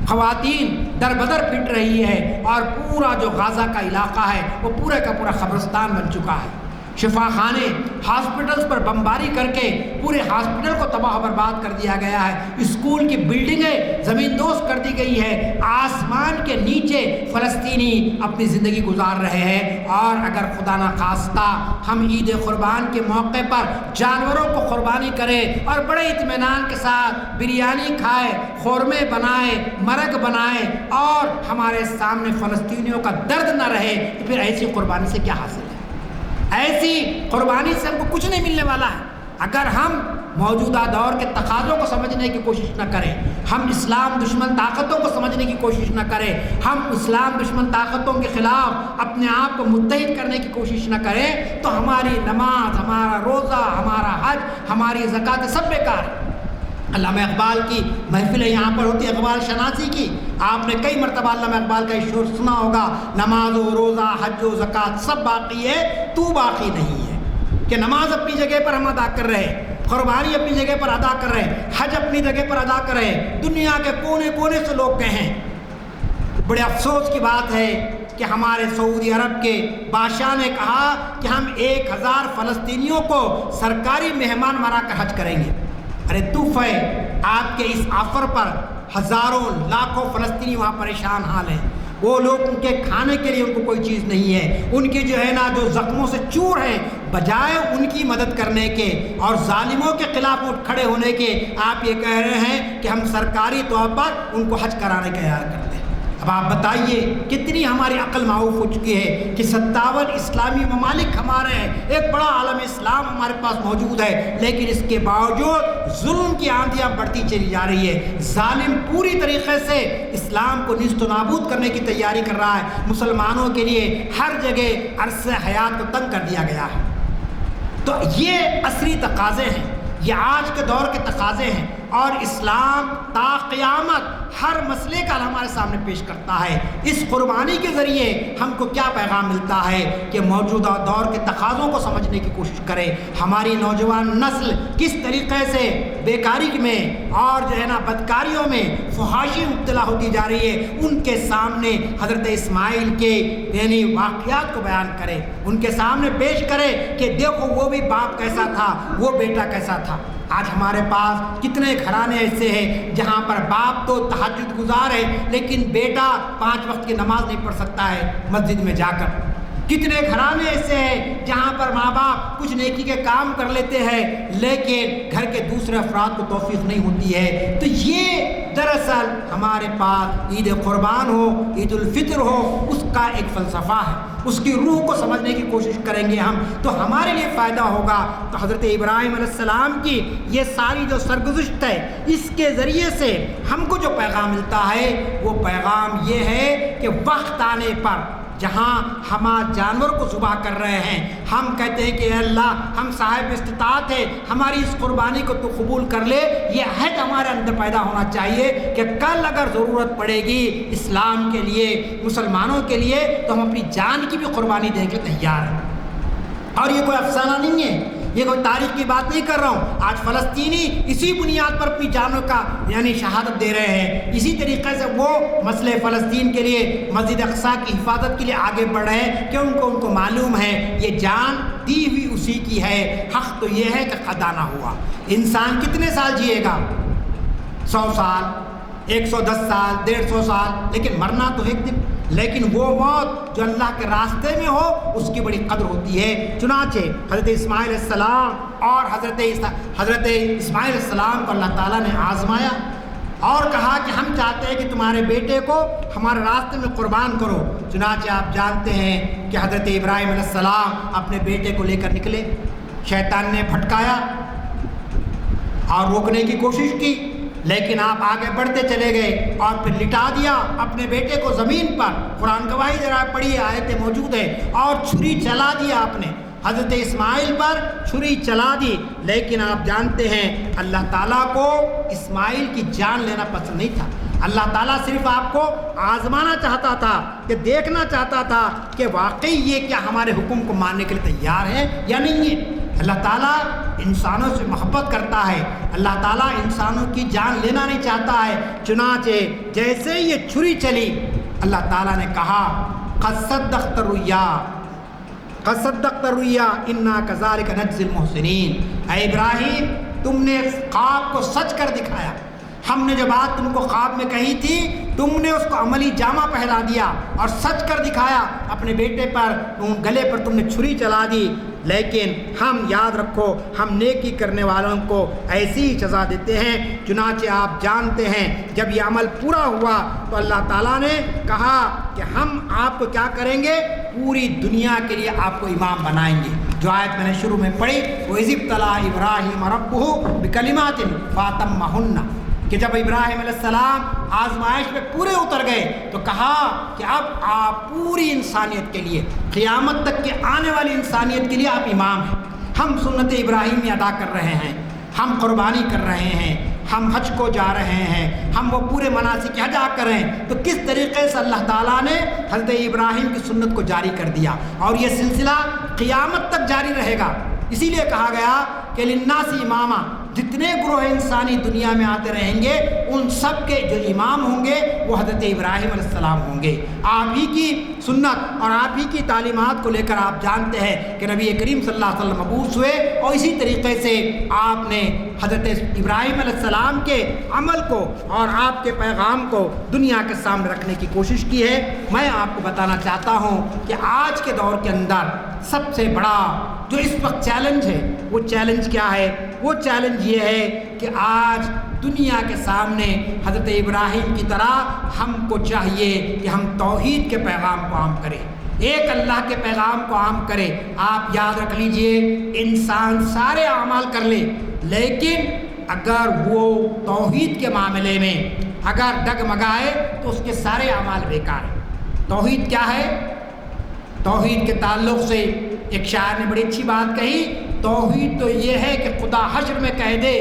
خواتین در بدر پٹ رہی ہے اور پورا جو غازہ کا علاقہ ہے وہ پورے کا پورا قبرستان بن چکا ہے. شفا خانے ہاسپٹلز پر بمباری کر کے پورے ہاسپٹل کو تباہ و برباد کر دیا گیا ہے. اسکول کی بلڈنگیں زمین دوز کر دی گئی ہے. آسمان کے نیچے فلسطینی اپنی زندگی گزار رہے ہیں. اور اگر خدا نخواستہ ہم عید قربان کے موقع پر جانوروں کو قربانی کریں اور بڑے اطمینان کے ساتھ بریانی کھائے، خورمے بنائے، مرگ بنائے اور ہمارے سامنے فلسطینیوں کا درد نہ رہے تو پھر ایسی قربانی سے کیا حاصل ہے؟ ایسی قربانی سے ہم کو کچھ نہیں ملنے والا ہے. اگر ہم موجودہ دور کے تقاضوں کو سمجھنے کی کوشش نہ کریں، ہم اسلام دشمن طاقتوں کو سمجھنے کی کوشش نہ کریں، ہم اسلام دشمن طاقتوں کے خلاف اپنے آپ کو متحد کرنے کی کوشش نہ کریں تو ہماری نماز، ہمارا روزہ، ہمارا حج، ہماری زکوٰۃ سب بیکار ہے. علامہ اقبال کی محفلیں یہاں پر ہوتی ہے، اقبال شناسی کی. آپ نے کئی مرتبہ علامہ اقبال کا شعر سنا ہوگا، نماز و روزہ حج و زکوٰۃ سب باقی ہے تو باقی نہیں ہے. کہ نماز اپنی جگہ پر ہم ادا کر رہے ہیں، قربانی اپنی جگہ پر ادا کر رہے ہیں، حج اپنی جگہ پر ادا کر رہے ہیں. دنیا کے کونے کونے سے لوگ گئے ہیں. بڑے افسوس کی بات ہے کہ ہمارے سعودی عرب کے بادشاہ نے کہا کہ ہم 1000 فلسطینیوں کو سرکاری مہمان بنا کر حج کریں گے. ارے توف ہے آپ کے اس آفر پر ہزاروں لاکھوں فلسطینی وہاں پریشان حال ہیں. وہ لوگ ان کے کھانے کے لیے ان کو کوئی چیز نہیں ہے. ان کی جو ہے نا جو زخموں سے چور ہیں، بجائے ان کی مدد کرنے کے اور ظالموں کے خلاف اٹھ کھڑے ہونے کے آپ یہ کہہ رہے ہیں کہ ہم سرکاری طور پر ان کو حج کرانے کا اعلان کرتے ہیں. اب آپ بتائیے کتنی ہماری عقل معاف ہو چکی ہے کہ 57 اسلامی ممالک ہمارے ہیں، ایک بڑا عالم اسلام ہمارے پاس موجود ہے، لیکن اس کے باوجود ظلم کی آندیاں بڑھتی چلی جا رہی ہے. ظالم پوری طریقے سے اسلام کو نیست و نابود کرنے کی تیاری کر رہا ہے. مسلمانوں کے لیے ہر جگہ عرصہ حیات کو تنگ کر دیا گیا ہے. تو یہ عصری تقاضے ہیں، یہ آج کے دور کے تقاضے ہیں. اور اسلام تا قیامت ہر مسئلے کا ہمارے سامنے پیش کرتا ہے. اس قربانی کے ذریعے ہم کو کیا پیغام ملتا ہے کہ موجودہ دور کے تقاضوں کو سمجھنے کی کوشش کریں. ہماری نوجوان نسل کس طریقے سے بیکاری میں اور جو ہے نا بدکاریوں میں فحاشی مبتلا ہوتی جا رہی ہے، ان کے سامنے حضرت اسماعیل کے یعنی واقعات کو بیان کرے، ان کے سامنے پیش کرے کہ دیکھو وہ بھی باپ کیسا تھا، وہ بیٹا کیسا تھا. آج ہمارے پاس کتنے گھرانے ایسے ہیں جہاں پر باپ تو تہجد گزار ہے لیکن بیٹا 5 وقت کی نماز نہیں پڑھ سکتا ہے مسجد میں جا کر. کتنے گھرانے ایسے ہیں جہاں پر ماں باپ کچھ نیکی کے کام کر لیتے ہیں لیکن گھر کے دوسرے افراد کو توفیق نہیں ہوتی ہے. تو یہ دراصل ہمارے پاس عید قربان ہو، عید الفطر ہو، اس کا ایک فلسفہ ہے. اس کی روح کو سمجھنے کی کوشش کریں گے ہم تو ہمارے لیے فائدہ ہوگا. تو حضرت ابراہیم علیہ السلام کی یہ ساری جو سرگزشت ہے، اس کے ذریعے سے ہم کو جو پیغام ملتا ہے وہ پیغام یہ ہے کہ وقت آنے پر جہاں ہم جانور کو ذبح کر رہے ہیں، ہم کہتے ہیں کہ اے اللہ ہم صاحب استطاعت ہیں، ہماری اس قربانی کو تو قبول کر لے. یہ عہد ہمارے اندر پیدا ہونا چاہیے کہ کل اگر ضرورت پڑے گی اسلام کے لیے، مسلمانوں کے لیے، تو ہم اپنی جان کی بھی قربانی دیں کے تیار ہیں. اور یہ کوئی افسانہ نہیں ہے، یہ کوئی تاریخ کی بات نہیں کر رہا ہوں. آج فلسطینی اسی بنیاد پر اپنی جانوں کا یعنی شہادت دے رہے ہیں. اسی طریقے سے وہ مسئلہ فلسطین کے لیے، مسجد اقصیٰ کی حفاظت کے لیے آگے بڑھ رہے ہیں کہ ان کو معلوم ہے یہ جان دی ہوئی اسی کی ہے. حق تو یہ ہے کہ خدا نہ ہوا. انسان کتنے سال جیے گا؟ 100 سال، 110 سال، 150 سال، لیکن مرنا تو ایک دن. لیکن وہ موت جو اللہ کے راستے میں ہو اس کی بڑی قدر ہوتی ہے۔ چنانچہ حضرت اسماعیل علیہ السلام اور حضرت اسماعیل علیہ السلام کو اللہ تعالیٰ نے آزمایا اور کہا کہ ہم چاہتے ہیں کہ تمہارے بیٹے کو ہمارے راستے میں قربان کرو۔ چنانچہ آپ جانتے ہیں کہ حضرت ابراہیم علیہ السلام اپنے بیٹے کو لے کر نکلے، شیطان نے بھٹکایا اور روکنے کی کوشش کی، لیکن آپ آگے بڑھتے چلے گئے اور پھر لٹا دیا اپنے بیٹے کو زمین پر۔ قرآن گواہی ذرا پڑھیے، آیتیں موجود ہیں، اور چھری چلا دیا آپ نے، حضرت اسماعیل پر چھری چلا دی۔ لیکن آپ جانتے ہیں اللہ تعالیٰ کو اسماعیل کی جان لینا پسند نہیں تھا۔ اللہ تعالیٰ صرف آپ کو آزمانا چاہتا تھا، کہ دیکھنا چاہتا تھا کہ واقعی یہ کیا ہمارے حکم کو ماننے کے لیے تیار ہے یا نہیں ہے۔ اللہ تعالیٰ انسانوں سے محبت کرتا ہے، اللہ تعالیٰ انسانوں کی جان لینا نہیں چاہتا ہے۔ چنانچہ جیسے یہ چھری چلی، اللہ تعالیٰ نے کہا قد صدقت الرؤیا انا کذالک نجزی المحسنین۔ اے ابراہیم، تم نے خواب کو سچ کر دکھایا۔ ہم نے جو بات تم کو خواب میں کہی تھی تم نے اس کو عملی جامہ پہنا دیا اور سچ کر دکھایا۔ اپنے بیٹے پر گلے پر تم نے چھری چلا دی، لیکن ہم یاد رکھو ہم نیکی کرنے والوں کو ایسی ہی سزا دیتے ہیں۔ چنانچہ آپ جانتے ہیں جب یہ عمل پورا ہوا تو اللہ تعالیٰ نے کہا کہ ہم آپ کو کیا کریں گے، پوری دنیا کے لیے آپ کو امام بنائیں گے۔ جو آیت میں نے شروع میں پڑھی، وَإِذِ ابْتَلَىٰ إِبْرَاهِيمَ رَبُّهُ بِكَلِمَاتٍ فَأَتَمَّهُنَّ، کہ جب ابراہیم علیہ السلام آزمائش میں پورے اتر گئے تو کہا کہ اب آپ پوری انسانیت کے لیے، قیامت تک کے آنے والی انسانیت کے لیے آپ امام ہیں۔ ہم سنت ابراہیمی ادا کر رہے ہیں، ہم قربانی کر رہے ہیں، ہم حج کو جا رہے ہیں، ہم وہ پورے مناسک حج کر رہے ہیں، تو کس طریقے سے اللہ تعالیٰ نے حضرت ابراہیم کی سنت کو جاری کر دیا، اور یہ سلسلہ قیامت تک جاری رہے گا۔ اسی لیے کہا گیا کہ للناس اماما، جتنے گروہ انسانی دنیا میں آتے رہیں گے ان سب کے جو امام ہوں گے وہ حضرت ابراہیم علیہ السلام ہوں گے۔ آپ ہی کی سنت اور آپ ہی کی تعلیمات کو لے کر آپ جانتے ہیں کہ نبی کریم صلی اللہ علیہ وسلم مبعوث ہوئے، اور اسی طریقے سے آپ نے حضرت ابراہیم علیہ السلام کے عمل کو اور آپ کے پیغام کو دنیا کے سامنے رکھنے کی کوشش کی ہے۔ میں آپ کو بتانا چاہتا ہوں کہ آج کے دور کے اندر سب سے بڑا جو اس وقت چیلنج ہے، وہ چیلنج کیا ہے؟ وہ چیلنج یہ ہے کہ آج دنیا کے سامنے حضرت ابراہیم کی طرح ہم کو چاہیے کہ ہم توحید کے پیغام کو عام کریں، ایک اللہ کے پیغام کو عام کریں۔ آپ یاد رکھ لیجئے، انسان سارے اعمال کر لے، لیکن اگر وہ توحید کے معاملے میں اگر ڈگمگائے تو اس کے سارے اعمال بیکار ہیں۔ توحید کیا ہے؟ توحید کے تعلق سے ایک شاعر نے بڑی اچھی بات کہی، توحید تو یہ ہے کہ خدا حشر میں کہہ دے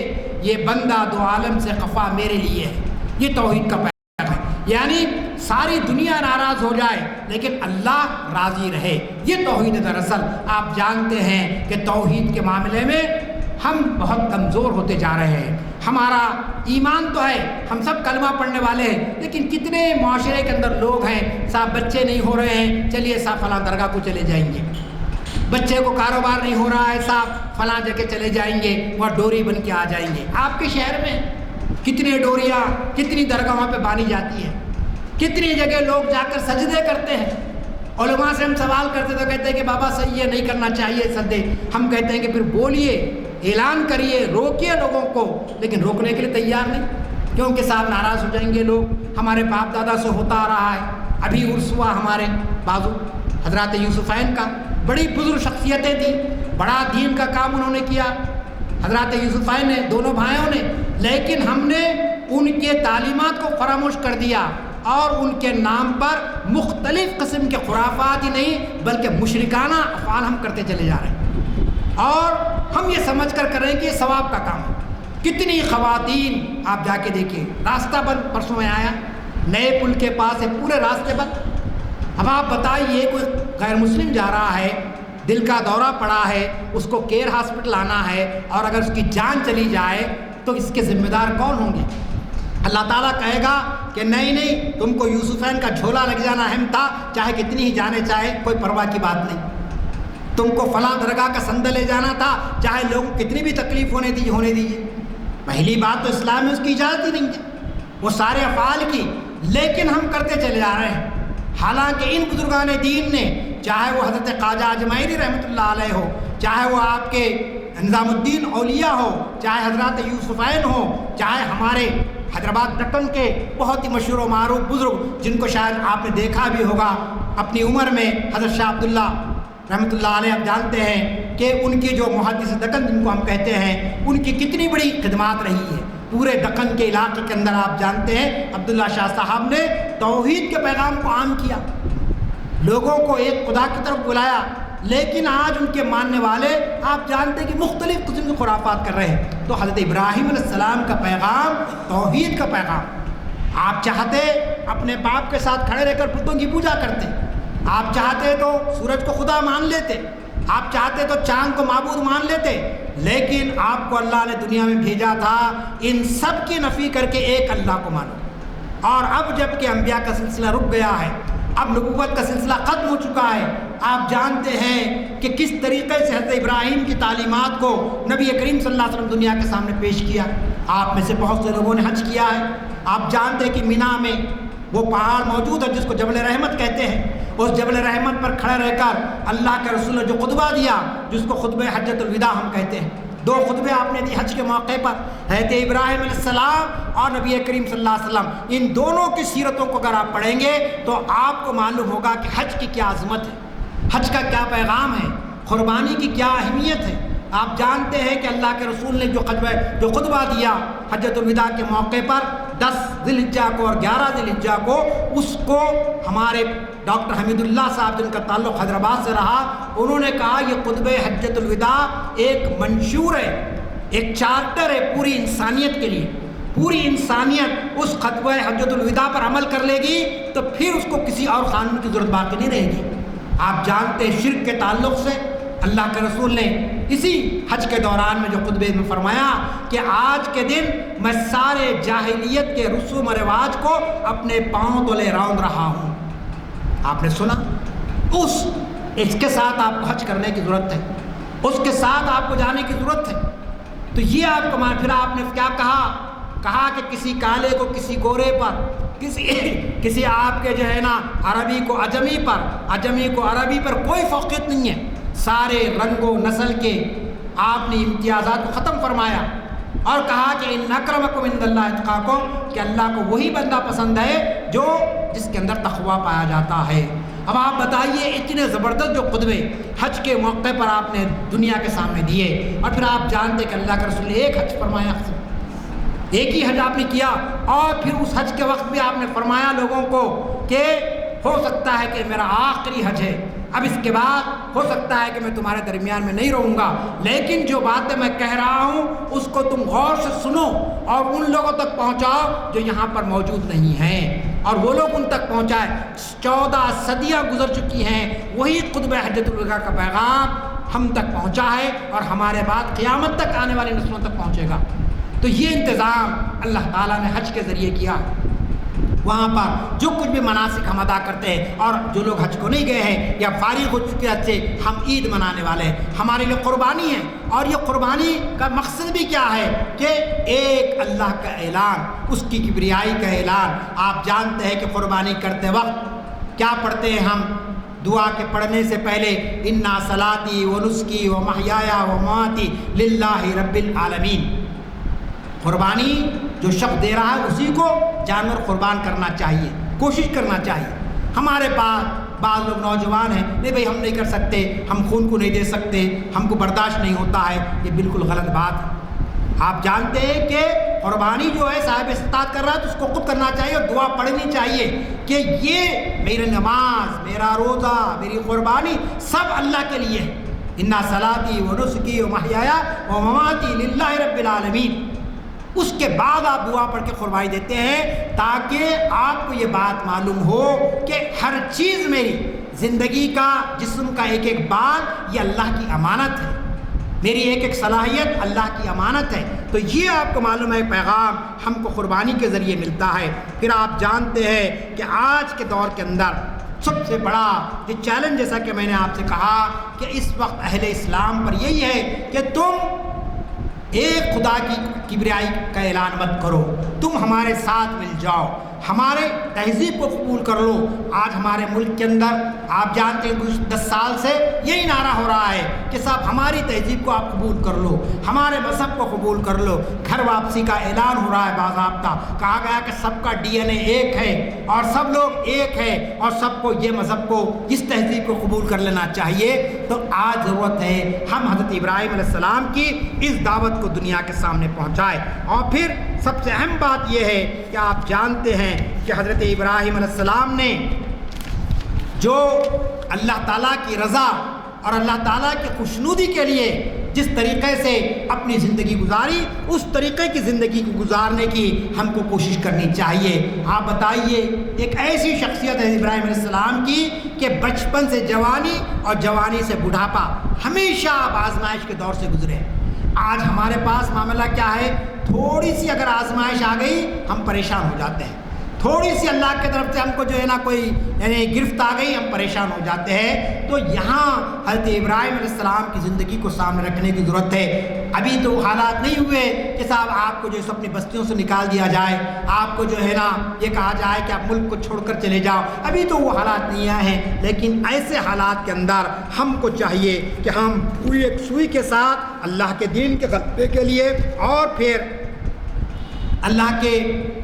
یہ بندہ دو عالم سے خفا میرے لیے ہے۔ یہ توحید کا پیغام ہے، یعنی ساری دنیا ناراض ہو جائے لیکن اللہ راضی رہے، یہ توحید ہے۔ دراصل آپ جانتے ہیں کہ توحید کے معاملے میں ہم بہت کمزور ہوتے جا رہے ہیں۔ ہمارا ایمان تو ہے، ہم سب کلمہ پڑھنے والے ہیں، لیکن کتنے معاشرے کے اندر لوگ ہیں صاحب بچے نہیں ہو رہے ہیں، چلیے صاحب فلاں درگاہ کو چلے جائیں گے۔ بچے کو کاروبار نہیں ہو رہا ہے صاحب فلاں جگہ چلے جائیں گے، وہاں ڈوری بن کے آ جائیں گے۔ آپ کے شہر میں کتنی ڈوریاں، کتنی درگاہوں پہ باندھی جاتی ہیں، کتنی جگہ لوگ جا کر سجدے کرتے ہیں۔ علماء سے ہم سوال کرتے تو کہتے ہیں کہ بابا صحیح ہے، نہیں کرنا چاہیے سجدے۔ ہم کہتے ہیں کہ پھر بولیے، اعلان کریے، روکیے لوگوں کو، لیکن روکنے کے لیے تیار نہیں، کیونکہ صاحب ناراض ہو جائیں گے لوگ۔ ہمارے باپ دادا سے ہوتا آ رہا ہے، ابھی عرس ہوا ہمارے بازو حضرات یوسفین کا، بڑی بزرگ شخصیتیں تھیں، بڑا دین کا کام انہوں نے کیا حضرات یوسفین نے، دونوں بھائیوں نے، لیکن ہم نے ان کے تعلیمات کو فراموش کر دیا اور ان کے نام پر مختلف قسم کے خرافات ہی نہیں بلکہ مشرکانہ افعال ہم کرتے چلے جا رہے ہیں، اور ہم یہ سمجھ کر رہے ہیں کہ یہ ثواب کا کام ہے۔ کتنی خواتین آپ جا کے دیکھیں، راستہ بند، پرسوں میں آیا، نئے پل کے پاس ہے، پورے راستے بند۔ اب آپ بتائیے کوئی غیر مسلم جا رہا ہے، دل کا دورہ پڑا ہے، اس کو کیئر ہاسپٹل آنا ہے، اور اگر اس کی جان چلی جائے تو اس کے ذمہ دار کون ہوں گے؟ اللہ تعالیٰ کہے گا کہ نہیں تم کو یوسفین کا جھولا لگ جانا اہم تھا، چاہے کتنی ہی جانے چاہے، کوئی پرواہ کی بات نہیں۔ تم کو فلاں درگاہ کا سندہ لے جانا تھا، چاہے لوگوں کو کتنی بھی تکلیف ہونے دیجیے۔ پہلی بات تو اسلام میں اس کی اجازت ہی نہیں ہے وہ سارے افعال کی، لیکن ہم کرتے چلے جا رہے ہیں۔ حالانکہ ان بزرگان دین نے، چاہے وہ حضرت خواجہ اجمیری رحمۃ اللہ علیہ ہو، چاہے وہ آپ کے نظام الدین اولیاء ہو، چاہے حضرات یوسفین ہو، چاہے ہمارے حیدرآباد دکن کے بہت ہی مشہور و معروف بزرگ جن کو شاید آپ نے دیکھا بھی ہوگا اپنی عمر میں، حضرت شاہ عبداللہ رحمۃ اللہ علیہ، آپ جانتے ہیں کہ ان کی جو محدث دکن جن کو ہم کہتے ہیں، ان کی کتنی بڑی خدمات رہی ہے پورے دکن کے علاقے کے اندر۔ آپ جانتے ہیں عبداللہ شاہ صاحب نے توحید کے پیغام کو عام کیا، لوگوں کو ایک خدا کی طرف بلایا، لیکن آج ان کے ماننے والے آپ جانتے ہیں کہ مختلف قسم کے خرافات کر رہے ہیں۔ تو حضرت ابراہیم علیہ السلام کا پیغام توحید کا پیغام۔ آپ چاہتے اپنے باپ کے ساتھ کھڑے رہ کر بتوں کی پوجا کرتے، آپ چاہتے تو سورج کو خدا مان لیتے، آپ چاہتے تو چاند کو معبود مان لیتے، لیکن آپ کو اللہ نے دنیا میں بھیجا تھا ان سب کی نفی کر کے ایک اللہ کو مانو۔ اور اب جب کہ انبیاء کا سلسلہ رک گیا ہے، اب نبوت کا سلسلہ ختم ہو چکا ہے، آپ جانتے ہیں کہ کس طریقے سے حضرت ابراہیم کی تعلیمات کو نبی کریم صلی اللہ علیہ وسلم دنیا کے سامنے پیش کیا۔ آپ میں سے بہت سے لوگوں نے حج کیا ہے، آپ جانتے ہیں کہ مینا میں وہ پہاڑ موجود ہے جس کو جبل رحمت کہتے ہیں، اس جبل رحمت پر کھڑے رہ کر اللہ کے رسول نے جو خطبہ دیا جس کو خطبہ حجۃ الوداع ہم کہتے ہیں، 2 خطبے آپ نے دی حج کے موقع پر، حضرت ابراہیم علیہ السلام اور نبی کریم صلی اللہ علیہ وسلم، ان دونوں کی سیرتوں کو اگر آپ پڑھیں گے تو آپ کو معلوم ہوگا کہ حج کی کیا عظمت ہے، حج کا کیا پیغام ہے، قربانی کی کیا اہمیت ہے۔ آپ جانتے ہیں کہ اللہ کے رسول نے جو خطبہ دیا حجۃ الوداع کے موقع پر 10 ذی الحجہ کو اور 11 ذی الحجہ کو، اس کو ہمارے ڈاکٹر حمید اللہ صاحب جن کا تعلق حیدرآباد سے رہا، انہوں نے کہا یہ خطبہ حجۃ الوداع ایک منشور ہے، ایک چارٹر ہے پوری انسانیت کے لیے۔ پوری انسانیت اس خطبہ حجۃ الوداع پر عمل کر لے گی تو پھر اس کو کسی اور قانون کی ضرورت باقی نہیں رہے گی۔ آپ جانتے ہیں شرک کے تعلق سے اللہ کے رسول نے اسی حج کے دوران میں جو خطبے میں فرمایا کہ آج کے دن میں سارے جاہلیت کے رسوم و رواج کو اپنے پاؤں تلے روند رہا ہوں۔ آپ نے سنا، اس کے ساتھ آپ کو حج کرنے کی ضرورت ہے، اس کے ساتھ آپ کو جانے کی ضرورت ہے۔ تو یہ آپ کو پھر آپ نے کیا کہا کہ کسی کالے کو کسی گورے پر، کسی آپ کے جو ہے نا عربی کو عجمی پر، عجمی کو عربی پر کوئی فوقیت نہیں ہے، سارے رنگ و نسل کے آپ نے امتیازات کو ختم فرمایا اور کہا کہ ان اکرمکم عند اللہ اتقاکم، کہ اللہ کو وہی بندہ پسند ہے جس کے اندر تقویٰ پایا جاتا ہے۔ اب آپ بتائیے اتنے زبردست جو خطبے حج کے موقع پر آپ نے دنیا کے سامنے دیے، اور پھر آپ جانتے کہ اللہ کے رسول نے ایک حج فرمایا، ایک ہی حج آپ نے کیا، اور پھر اس حج کے وقت بھی آپ نے فرمایا لوگوں کو کہ ہو سکتا ہے کہ میرا آخری حج ہے، اب اس کے بعد ہو سکتا ہے کہ میں تمہارے درمیان میں نہیں رہوں گا، لیکن جو باتیں میں کہہ رہا ہوں اس کو تم غور سے سنو اور ان لوگوں تک پہنچاؤ جو یہاں پر موجود نہیں ہیں، اور وہ لوگ ان تک پہنچائے۔ 14 صدیاں گزر چکی ہیں، وہی خطبہ حجۃ الوداع کا پیغام ہم تک پہنچا ہے اور ہمارے بعد قیامت تک آنے والی نسلوں تک پہنچے گا۔ تو یہ انتظام اللہ تعالیٰ نے حج کے ذریعے کیا۔ وہاں پر جو کچھ بھی مناسک ہم ادا کرتے ہیں، اور جو لوگ حج کو نہیں گئے ہیں یا فارغ ہو چکے حج سے، ہم عید منانے والے ہیں، ہمارے لیے قربانی ہے، اور یہ قربانی کا مقصد بھی کیا ہے کہ ایک اللہ کا اعلان، اس کی کبریائی کا اعلان۔ آپ جانتے ہیں کہ قربانی کرتے وقت کیا پڑھتے ہیں ہم؟ دعا کے پڑھنے سے پہلے انا صلاتی و نسکی و محیایا و مماتی للہ رب العالمین۔ قربانی جو شخص دے رہا ہے اسی کو جانور قربان کرنا چاہیے، کوشش کرنا چاہیے۔ ہمارے پاس بعض لوگ نوجوان ہیں، نہیں بھائی ہم نہیں کر سکتے، ہم خون کو نہیں دے سکتے، ہم کو برداشت نہیں ہوتا ہے، یہ بالکل غلط بات ہے۔ آپ جانتے ہیں کہ قربانی جو ہے صاحب استطاعت کر رہا ہے تو اس کو خود کرنا چاہیے اور دعا پڑھنی چاہیے کہ یہ میری نماز، میرا روزہ، میری قربانی سب اللہ کے لیے ہے۔ انا صلاتی و نسکی و محیایا و مماتی للہ رب العالمین۔ اس کے بعد آپ دعا پڑھ کے قربانی دیتے ہیں تاکہ آپ کو یہ بات معلوم ہو کہ ہر چیز میری زندگی کا، جسم کا ایک ایک بات یہ اللہ کی امانت ہے، میری ایک ایک صلاحیت اللہ کی امانت ہے۔ تو یہ آپ کو معلوم ہے پیغام ہم کو قربانی کے ذریعے ملتا ہے۔ پھر آپ جانتے ہیں کہ آج کے دور کے اندر سب سے بڑا یہ چیلنج، جیسا کہ میں نے آپ سے کہا کہ اس وقت اہل اسلام پر یہی ہے کہ تم ایک خدا کی کبریائی کا اعلان مت کرو، تم ہمارے ساتھ مل جاؤ۔ ہمارے تہذیب کو قبول کر لو۔ آج ہمارے ملک کے اندر آپ جانتے ہیں گزشتہ 10 سال سے یہی نعرہ ہو رہا ہے کہ صاحب ہماری تہذیب کو آپ قبول کر لو، ہمارے مذہب کو قبول کر لو۔ گھر واپسی کا اعلان ہو رہا ہے باضابطہ، کہا گیا کہ سب کا ڈی این اے ایک ہے اور سب لوگ ایک ہے اور سب کو یہ مذہب کو اس تہذیب کو قبول کر لینا چاہیے۔ تو آج ضرورت ہے ہم حضرت ابراہیم علیہ السلام کی اس دعوت کو دنیا کے سامنے پہنچائیں۔ اور پھر سب سے اہم بات یہ ہے کہ آپ جانتے ہیں کہ حضرت ابراہیم علیہ السلام نے جو اللہ تعالیٰ کی رضا اور اللہ تعالیٰ کی خوشنودی کے لیے جس طریقے سے اپنی زندگی گزاری، اس طریقے کی زندگی کو گزارنے کی ہم کو کوشش کرنی چاہیے۔ آپ بتائیے، ایک ایسی شخصیت ہے ابراہیم علیہ السلام کی کہ بچپن سے جوانی اور جوانی سے بڑھاپا ہمیشہ آپ آزمائش کے دور سے گزرے۔ آج ہمارے پاس معاملہ کیا ہے؟ تھوڑی سی اگر آزمائش آ گئی ہم پریشان ہو جاتے ہیں، تھوڑی سی اللہ کی طرف سے ہم کو جو ہے نا کوئی گرفت آ گئی ہم پریشان ہو جاتے ہیں۔ تو یہاں حضرت ابراہیم علیہ السلام کی زندگی کو سامنے رکھنے کی ضرورت ہے۔ ابھی تو حالات نہیں ہوئے کہ صاحب آپ کو جو ہے اپنی بستیوں سے نکال دیا جائے، آپ کو جو ہے نا یہ کہا جائے کہ آپ ملک کو چھوڑ کر چلے جاؤ، ابھی تو وہ حالات نہیں آئے ہیں۔ لیکن ایسے حالات کے اندر ہم کو چاہیے کہ ہم پوری یکسوئی کے ساتھ اللہ کے دین کے غلبے کے لیے اور پھر اللہ کے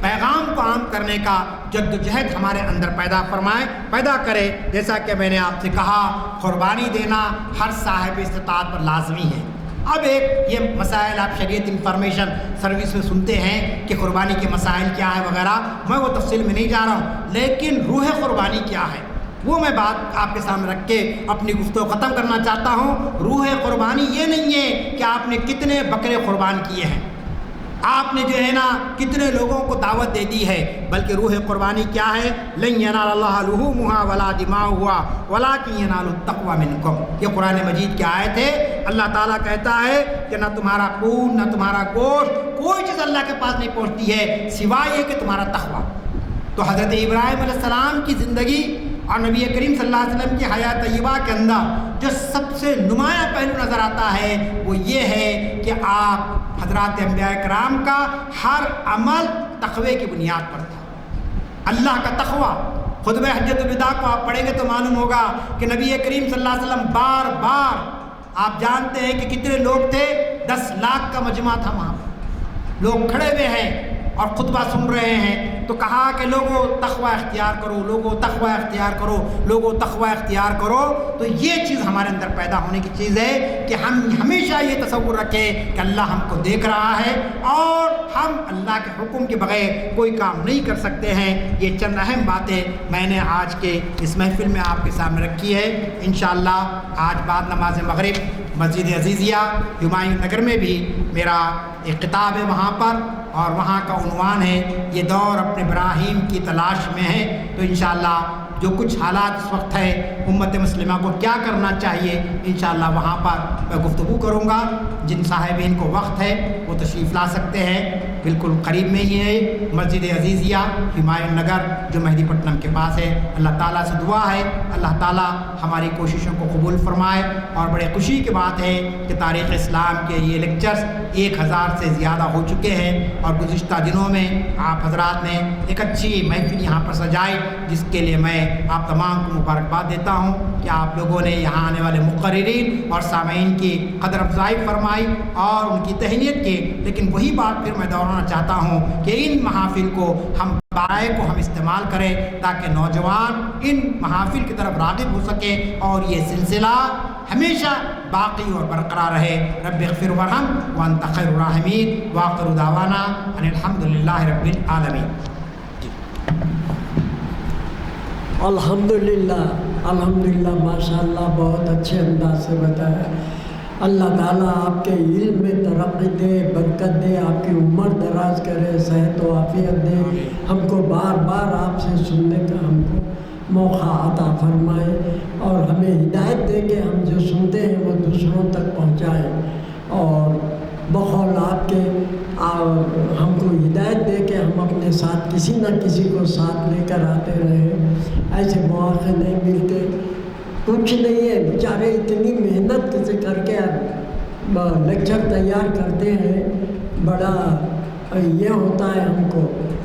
پیغام کو عام کرنے کا جد و جہد ہمارے اندر پیدا کرے۔ جیسا کہ میں نے آپ سے کہا، قربانی دینا ہر صاحب استطاعت پر لازمی ہے۔ اب ایک یہ مسائل آپ شریعت انفارمیشن سروس میں سنتے ہیں کہ قربانی کے مسائل کیا ہے وغیرہ، میں وہ تفصیل میں نہیں جا رہا ہوں، لیکن روح قربانی کیا ہے وہ میں بات آپ کے سامنے رکھ کے اپنی گفتگو ختم کرنا چاہتا ہوں۔ روح قربانی یہ نہیں ہے کہ آپ نے کتنے بکرے قربان کیے ہیں، آپ نے جو ہے نا کتنے لوگوں کو دعوت دے دی ہے، بلکہ روح قربانی کیا ہے؟ لن ینال اللہ لحومها ولا دماؤها ولکن ینال التقوی منکم۔ یہ قرآن مجید کی آیت ہے۔ اللہ تعالیٰ کہتا ہے کہ نہ تمہارا خون نہ تمہارا گوشت کوئی چیز اللہ کے پاس نہیں پہنچتی ہے سوائے یہ کہ تمہارا تقوی۔ تو حضرت ابراہیم علیہ السلام کی زندگی اور نبی کریم صلی اللہ علیہ وسلم کی حیات طیبہ کے اندر جو سب سے نمایاں پہلو نظر آتا ہے وہ یہ ہے کہ آپ حضرات انبیاء کرام کا ہر عمل تقوی کی بنیاد پر تھا۔ اللہ کا تقوی، خطبہ حجۃ الوداع کو آپ پڑھیں گے تو معلوم ہوگا کہ نبی کریم صلی اللہ علیہ وسلم بار بار، آپ جانتے ہیں کہ کتنے لوگ تھے، 10 لاکھ کا مجمع تھا، وہاں لوگ کھڑے ہوئے ہیں اور خطبہ سن رہے ہیں، تو کہا کہ لوگوں تقوی اختیار کرو، لوگوں تقوی اختیار کرو، لوگوں تقوی اختیار کرو۔ تو یہ چیز ہمارے اندر پیدا ہونے کی چیز ہے کہ ہم ہمیشہ یہ تصور رکھیں کہ اللہ ہم کو دیکھ رہا ہے اور ہم اللہ کے حکم کے بغیر کوئی کام نہیں کر سکتے ہیں۔ یہ چند اہم باتیں میں نے آج کے اس محفل میں آپ کے سامنے رکھی ہے۔ انشاءاللہ آج بعد نماز مغرب مسجد عزیزیہ ہمایوں نگر میں بھی میرا ایک کتاب ہے وہاں پر، اور وہاں کا عنوان ہے یہ دور اپنے ابراہیم کی تلاش میں ہے۔ تو انشاءاللہ جو کچھ حالات اس وقت ہے امت مسلمہ کو کیا کرنا چاہیے، انشاءاللہ وہاں پر میں گفتگو کروں گا۔ جن صاحبین کو وقت ہے وہ تشریف لا سکتے ہیں، بالکل قریب میں ہی ہے مسجد عزیزیہ ہمایوں نگر جو مہدی پٹنم کے پاس ہے۔ اللہ تعالیٰ سے دعا ہے اللہ تعالیٰ ہماری کوششوں کو قبول فرمائے، اور بڑے خوشی کی بات ہے کہ تاریخ اسلام کے یہ لیکچرز 1000 سے زیادہ ہو چکے ہیں، اور گزشتہ دنوں میں آپ حضرات نے ایک اچھی محفل یہاں پر سجائی، جس کے لیے میں آپ تمام کو مبارکباد دیتا ہوں کہ آپ لوگوں نے یہاں آنے والے مقررین اور سامعین کی قدر افزائی فرمائی اور ان کی تہنیت کی۔ لیکن وہی بات پھر میں دہرانا چاہتا ہوں کہ ان محافل کو ہم استعمال کریں تاکہ نوجوان ان محافل کی طرف راغب ہو سکے اور یہ سلسلہ ہمیشہ باقی اور برقرار رہے۔ رب اغفر ورحم وانت خیر الراحمین، وآخر دعوانا ان الحمدللہ رب العالمین۔ الحمدللہ ماشاءاللہ بہت اچھے انداز سے بتایا۔ اللہ تعالیٰ آپ کے علم میں ترقی دے، برکت دے، آپ کی عمر دراز کرے، صحت و عافیت دے، ہم کو بار بار آپ سے سننے کا ہم کو موقع عطا فرمائے، اور ہمیں ہدایت دے کے ہم جو سنتے ہیں وہ دوسروں تک پہنچائیں، اور بقول آپ کے ہم کو ہدایت دے کے ہم اپنے ساتھ کسی نہ کسی کو ساتھ لے کر آتے رہیں۔ ایسے مواقع نہیں ملتے، کچھ نہیں ہے، بیچارے اتنی محنت سے کر کے لیکچر تیار کرتے ہیں، بڑا یہ ہوتا ہے ہم کو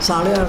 8:30